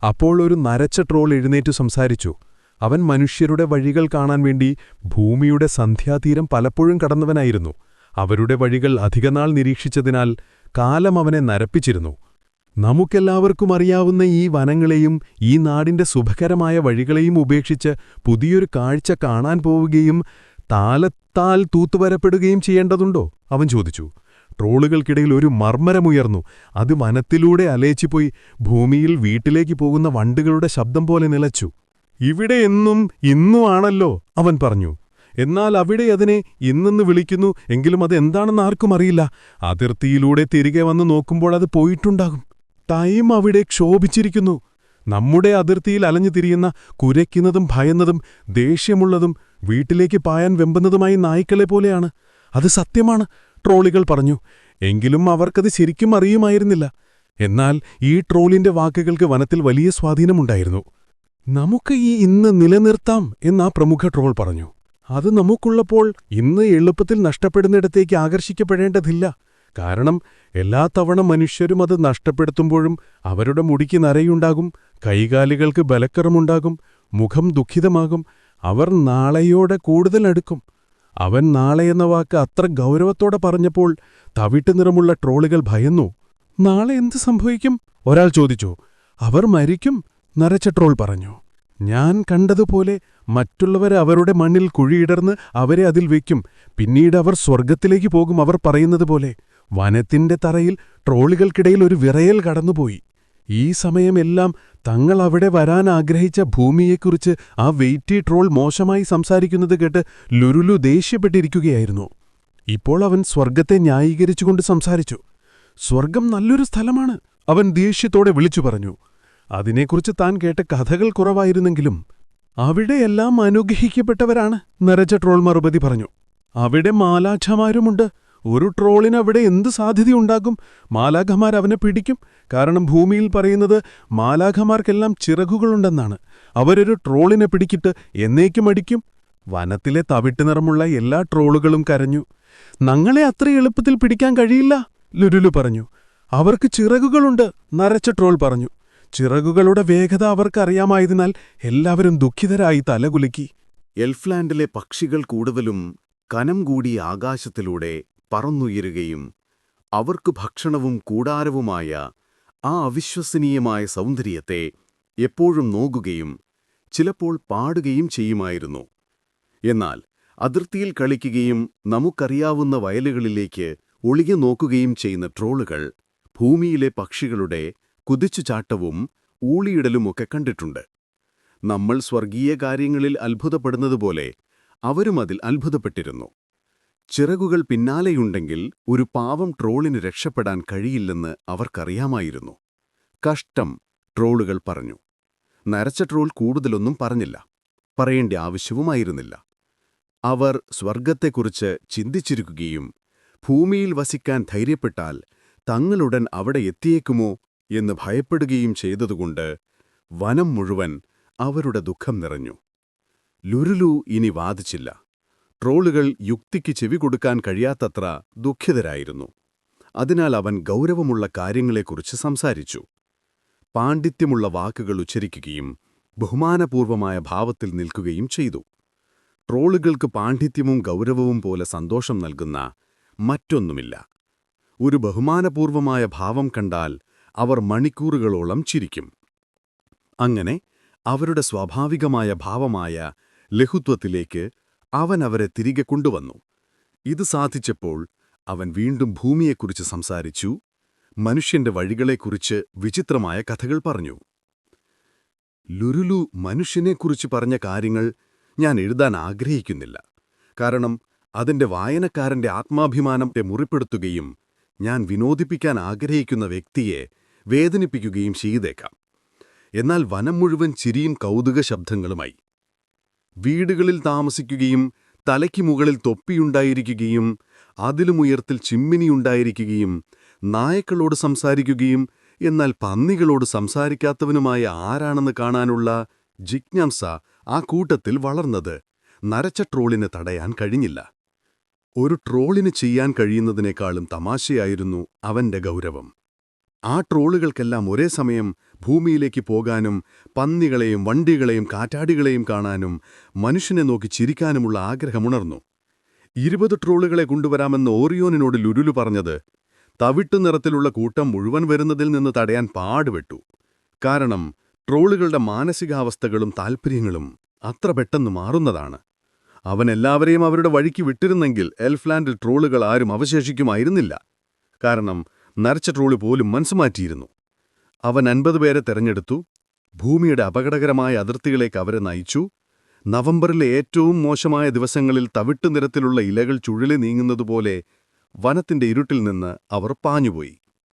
അപ്പോൾ ഒരു നരച്ച ട്രോൾ എഴുന്നേറ്റു സംസാരിച്ചു. അവൻ മനുഷ്യരുടെ വഴികൾ കാണാൻ വേണ്ടി ഭൂമിയുടെ സന്ധ്യാതീരം പലപ്പോഴും കടന്നവനായിരുന്നു. അവരുടെ വഴികൾ അധികനാൾ നിരീക്ഷിച്ചതിനാൽ കാലം അവനെ നരപ്പിച്ചിരുന്നു. നമുക്കെല്ലാവർക്കും അറിയാവുന്ന ഈ വനങ്ങളെയും ഈ നാടിന്റെ സുഖകരമായ വഴികളെയും ഉപേക്ഷിച്ച് പുതിയൊരു കാഴ്ച കാണാൻ പോവുകയും താലത്താൽ തൂത്തുവരപ്പെടുകയും ചെയ്യേണ്ടതുണ്ടോ? അവൻ ചോദിച്ചു. ട്രോളുകൾക്കിടയിൽ ഒരു മർമ്മരമുയർന്നു. അത് വനത്തിലൂടെ അലയിച്ചുപോയി ഭൂമിയിൽ വീട്ടിലേക്ക് പോകുന്ന വണ്ടുകളുടെ ശബ്ദം പോലെ നിലച്ചു. ഇവിടെ എന്നും ഇന്നും ആണല്ലോ, അവൻ പറഞ്ഞു. എന്നാൽ അവിടെ അതിനെ ഇന്നെന്ന് വിളിക്കുന്നു. എങ്കിലും അതെന്താണെന്ന് ആർക്കും അറിയില്ല. അതിർത്തിയിലൂടെ തിരികെ വന്ന് നോക്കുമ്പോൾ അത് പോയിട്ടുണ്ടാകും. ടൈം അവിടെ ക്ഷോഭിച്ചിരിക്കുന്നു. നമ്മുടെ അതിർത്തിയിൽ അലഞ്ഞു തിരിയുന്ന, കുരയ്ക്കുന്നതും ഭയന്നതും ദേഷ്യമുള്ളതും വീട്ടിലേക്ക് പായാൻ വെമ്പുന്നതുമായി നായ്ക്കളെ പോലെയാണ്. അത് സത്യമാണ്, ട്രോളികൾ പറഞ്ഞു. എങ്കിലും അവർക്കത് ശരിക്കും അറിയുമായിരുന്നില്ല. എന്നാൽ ഈ ട്രോളിന്റെ വാക്കുകൾക്ക് വനത്തിൽ വലിയ സ്വാധീനമുണ്ടായിരുന്നു. നമുക്ക് ഈ ഇന്ന് നിലനിർത്താം എന്നാ പ്രമുഖ ട്രോൾ പറഞ്ഞു. അത് നമുക്കുള്ളപ്പോൾ ഇന്ന് എളുപ്പത്തിൽ നഷ്ടപ്പെടുന്നിടത്തേക്ക് ആകർഷിക്കപ്പെടേണ്ടതില്ല. കാരണം എല്ലാ തവണ മനുഷ്യരും അത് നഷ്ടപ്പെടുത്തുമ്പോഴും അവരുടെ മുടിക്ക് നരയുണ്ടാകും, കൈകാലുകൾക്ക് ബലക്കറമുണ്ടാകും, മുഖം ദുഃഖിതമാകും. അവർ നാളെയോടെ കൂടുതൽ അടുക്കും. അവൻ നാളെ എന്ന വാക്ക് അത്ര ഗൗരവത്തോടെ പറഞ്ഞപ്പോൾ തവിട്ട് നിറമുള്ള ട്രോളുകൾ ഭയന്നു. നാളെ എന്ത് സംഭവിക്കും? ഒരാൾ ചോദിച്ചു. അവർ മരിക്കും, നരച്ച ട്രോൾ പറഞ്ഞു. ഞാൻ കണ്ടതുപോലെ മറ്റുള്ളവർ അവരുടെ മണ്ണിൽ കുഴിയിടർന്ന് അവരെ അതിൽ വയ്ക്കും. പിന്നീട് അവർ സ്വർഗത്തിലേക്ക് പോകും. അവർ പറയുന്നത് പോലെ വനത്തിന്റെ തറയിൽ ട്രോളുകൾക്കിടയിൽ ഒരു വിറയൽ കടന്നുപോയി. ഈ സമയമെല്ലാം തങ്ങൾ അവിടെ വരാൻ ആഗ്രഹിച്ച ഭൂമിയെക്കുറിച്ച് ആ വെയിറ്റി ട്രോൾ മോശമായി സംസാരിക്കുന്നത് കേട്ട് ലുരുലു ദേഷ്യപ്പെട്ടിരിക്കുകയായിരുന്നു. ഇപ്പോൾ അവൻ സ്വർഗത്തെ ന്യായീകരിച്ചുകൊണ്ട് സംസാരിച്ചു. സ്വർഗം നല്ലൊരു സ്ഥലമാണ്, അവൻ ദേഷ്യത്തോടെ വിളിച്ചു പറഞ്ഞു. അതിനെക്കുറിച്ച് താൻ കേട്ട കഥകൾ കുറവായിരുന്നെങ്കിലും അവിടെയെല്ലാം അനുഗ്രഹിക്കപ്പെട്ടവരാണ്, നരച്ച ട്രോൾ മറുപടി പറഞ്ഞു. അവിടെ മാലാഖമാരുമുണ്ട്. ഒരു ട്രോളിന് അവിടെ എന്ത് സാധ്യതയുണ്ടാകും? മാലാഖമാർ അവനെ പിടിക്കും. കാരണം ഭൂമിയിൽ പറയുന്നത് മാലാഖമാർക്കെല്ലാം ചിറകുകളുണ്ടെന്നാണ്. അവരൊരു ട്രോളിനെ പിടിക്കിട്ട് എന്നേക്കും അടിക്കും. വനത്തിലെ തവിട്ട് നിറമുള്ള എല്ലാ ട്രോളുകളും കരഞ്ഞു. ഞങ്ങളെ അത്ര എളുപ്പത്തിൽ പിടിക്കാൻ കഴിയില്ല, ലുരുലു പറഞ്ഞു. അവർക്ക് ചിറകുകളുണ്ട്, നരച്ച ട്രോൾ പറഞ്ഞു. ചിറകുകളുടെ വേഗത അവർക്കറിയാമായതിനാൽ എല്ലാവരും ദുഃഖിതരായി തലകുലുക്കി. എൽഫ്ലാൻഡിലെ പക്ഷികൾ കൂടുതലും കനം കൂടിയ ആകാശത്തിലൂടെ പറന്നുയരുകയും അവർക്ക് ഭക്ഷണവും കൂടാരവുമായ ആ അവിശ്വസനീയമായ സൗന്ദര്യത്തെ എപ്പോഴും നോക്കുകയും ചിലപ്പോൾ പാടുകയും ചെയ്യുമായിരുന്നു. എന്നാൽ അതിർത്തിയിൽ കളിക്കുകയും നമുക്കറിയാവുന്ന വയലുകളിലേക്ക് ഒളികെ നോക്കുകയും ചെയ്യുന്ന ട്രോളുകൾ ഭൂമിയിലെ പക്ഷികളുടെ കുതിച്ചുചാട്ടവും ഊളിയിടലുമൊക്കെ കണ്ടിട്ടുണ്ട്. നമ്മൾ സ്വർഗീയ കാര്യങ്ങളിൽ അത്ഭുതപ്പെടുന്നതുപോലെ അവരും അതിൽ അത്ഭുതപ്പെട്ടിരുന്നു. ചിറകുകൾ പിന്നാലെയുണ്ടെങ്കിൽ ഒരു പാവം ട്രോളിന് രക്ഷപ്പെടാൻ കഴിയില്ലെന്ന് അവർക്കറിയാമായിരുന്നു. കഷ്ടം, ട്രോളുകൾ പറഞ്ഞു. നരച്ച ട്രോൾ കൂടുതലൊന്നും പറഞ്ഞില്ല, പറയേണ്ട ആവശ്യവുമായിരുന്നില്ല. അവർ സ്വർഗത്തെക്കുറിച്ച് ചിന്തിച്ചിരിക്കുകയും ഭൂമിയിൽ വസിക്കാൻ ധൈര്യപ്പെട്ടാൽ തങ്ങളുടൻ അവിടെ എത്തിയേക്കുമോ എന്ന് ഭയപ്പെടുകയും ചെയ്തതുകൊണ്ട് വനം മുഴുവൻ അവരുടെ ദുഃഖം നിറഞ്ഞു. ലുരുലു ഇനി വാദിച്ചില്ല. ട്രോളുകൾ യുക്തിക്ക് ചെവി കൊടുക്കാൻ കഴിയാത്തത്ര ദുഃഖിതരായിരുന്നു. അതിനാൽ അവൻ ഗൗരവമുള്ള കാര്യങ്ങളെക്കുറിച്ച് സംസാരിച്ചു. പാണ്ഡിത്യമുള്ള വാക്കുകൾ ഉച്ചരിക്കുകയും ബഹുമാനപൂർവമായ ഭാവത്തിൽ നിൽക്കുകയും ചെയ്തു. ട്രോളുകൾക്ക് പാണ്ഡിത്യവും ഗൗരവവും പോലെ സന്തോഷം നൽകുന്ന മറ്റൊന്നുമില്ല. ഒരു ബഹുമാനപൂർവമായ ഭാവം കണ്ടാൽ അവർ മണിക്കൂറുകളോളം ചിരിക്കും. അങ്ങനെ അവരുടെ സ്വാഭാവികമായ ഭാവമായ ലഘുത്വത്തിലേക്ക് അവൻ അവരെ തിരികെ കൊണ്ടുവന്നു. ഇത് സാധിച്ചപ്പോൾ അവൻ വീണ്ടും ഭൂമിയെക്കുറിച്ച് സംസാരിച്ചു. മനുഷ്യന്റെ വഴികളെക്കുറിച്ച് വിചിത്രമായ കഥകൾ പറഞ്ഞു. ലുരുലു മനുഷ്യനെക്കുറിച്ച് പറഞ്ഞ കാര്യങ്ങൾ ഞാൻ എഴുതാൻ ആഗ്രഹിക്കുന്നില്ല. കാരണം അതിന്റെ വായനക്കാരന്റെ ആത്മാഭിമാനത്തെ മുറിപ്പെടുത്തുകയും ഞാൻ വിനോദിപ്പിക്കാൻ ആഗ്രഹിക്കുന്ന വ്യക്തിയെ വേദനിപ്പിക്കുകയും ചെയ്തേക്കാം. എന്നാൽ വനം മുഴുവൻ ചിരിയും കൗതുക ശബ്ദങ്ങളുമായി. വീടുകളിൽ താമസിക്കുകയും തലയ്ക്ക് മുകളിൽ തൊപ്പിയുണ്ടായിരിക്കുകയും അതിലുമുയർത്തിൽ ചിമ്മിനിയുണ്ടായിരിക്കുകയും നായക്കളോട് സംസാരിക്കുകയും എന്നാൽ പന്നികളോട് സംസാരിക്കാത്തവനുമായ ആരാണെന്ന് കാണാനുള്ള ജിജ്ഞാസ ആ കൂട്ടത്തിൽ വളർന്നത് നരച്ച ട്രോളിന് തടയാൻ കഴിഞ്ഞില്ല. ഒരു ട്രോളിന് ചെയ്യാൻ കഴിയുന്നതിനേക്കാളും തമാശയായിരുന്നു അവന്റെ ഗൗരവം. ആ ട്രോളുകൾക്കെല്ലാം ഒരേ സമയം ഭൂമിയിലേക്ക് പോകാനും പന്നികളെയും വണ്ടികളെയും കാറ്റാടികളെയും കാണാനും മനുഷ്യനെ നോക്കി ചിരിക്കാനുമുള്ള ആഗ്രഹമുണർന്നു. 20 ട്രോളുകളെ കൊണ്ടുവരാമെന്ന് ഓറിയോനിനോട് ലുരുലു പറഞ്ഞത് തവിട്ടു നിറത്തിലുള്ള കൂട്ടം മുഴുവൻ വരുന്നതിൽ നിന്ന് തടയാൻ പാടുപെട്ടു. കാരണം ട്രോളുകളുടെ മാനസികാവസ്ഥകളും താൽപ്പര്യങ്ങളും അത്ര പെട്ടെന്ന് മാറുന്നതാണ്. അവൻ എല്ലാവരെയും അവരുടെ വഴിക്ക് വിട്ടിരുന്നെങ്കിൽ എൽഫ്ലാൻഡിൽ ട്രോളുകൾ ആരും അവശേഷിക്കുമായിരുന്നില്ല. കാരണം നരച്ച ട്രോള് പോലും മനസ്സുമാറ്റിയിരുന്നു. അവൻ 50 പേരെ തെരഞ്ഞെടുത്തു. ഭൂമിയുടെ അപകടകരമായ അതിർത്തികളേക്ക് അവരെ നയിച്ചു. നവംബറിലെ ഏറ്റവും മോശമായ ദിവസങ്ങളിൽ തവിട്ടു നിറത്തിലുള്ള ഇലകൾ ചുഴലി നീങ്ങുന്നതുപോലെ വനത്തിന്റെ ഇരുട്ടിൽ നിന്ന് അവർ പാഞ്ഞുപോയി.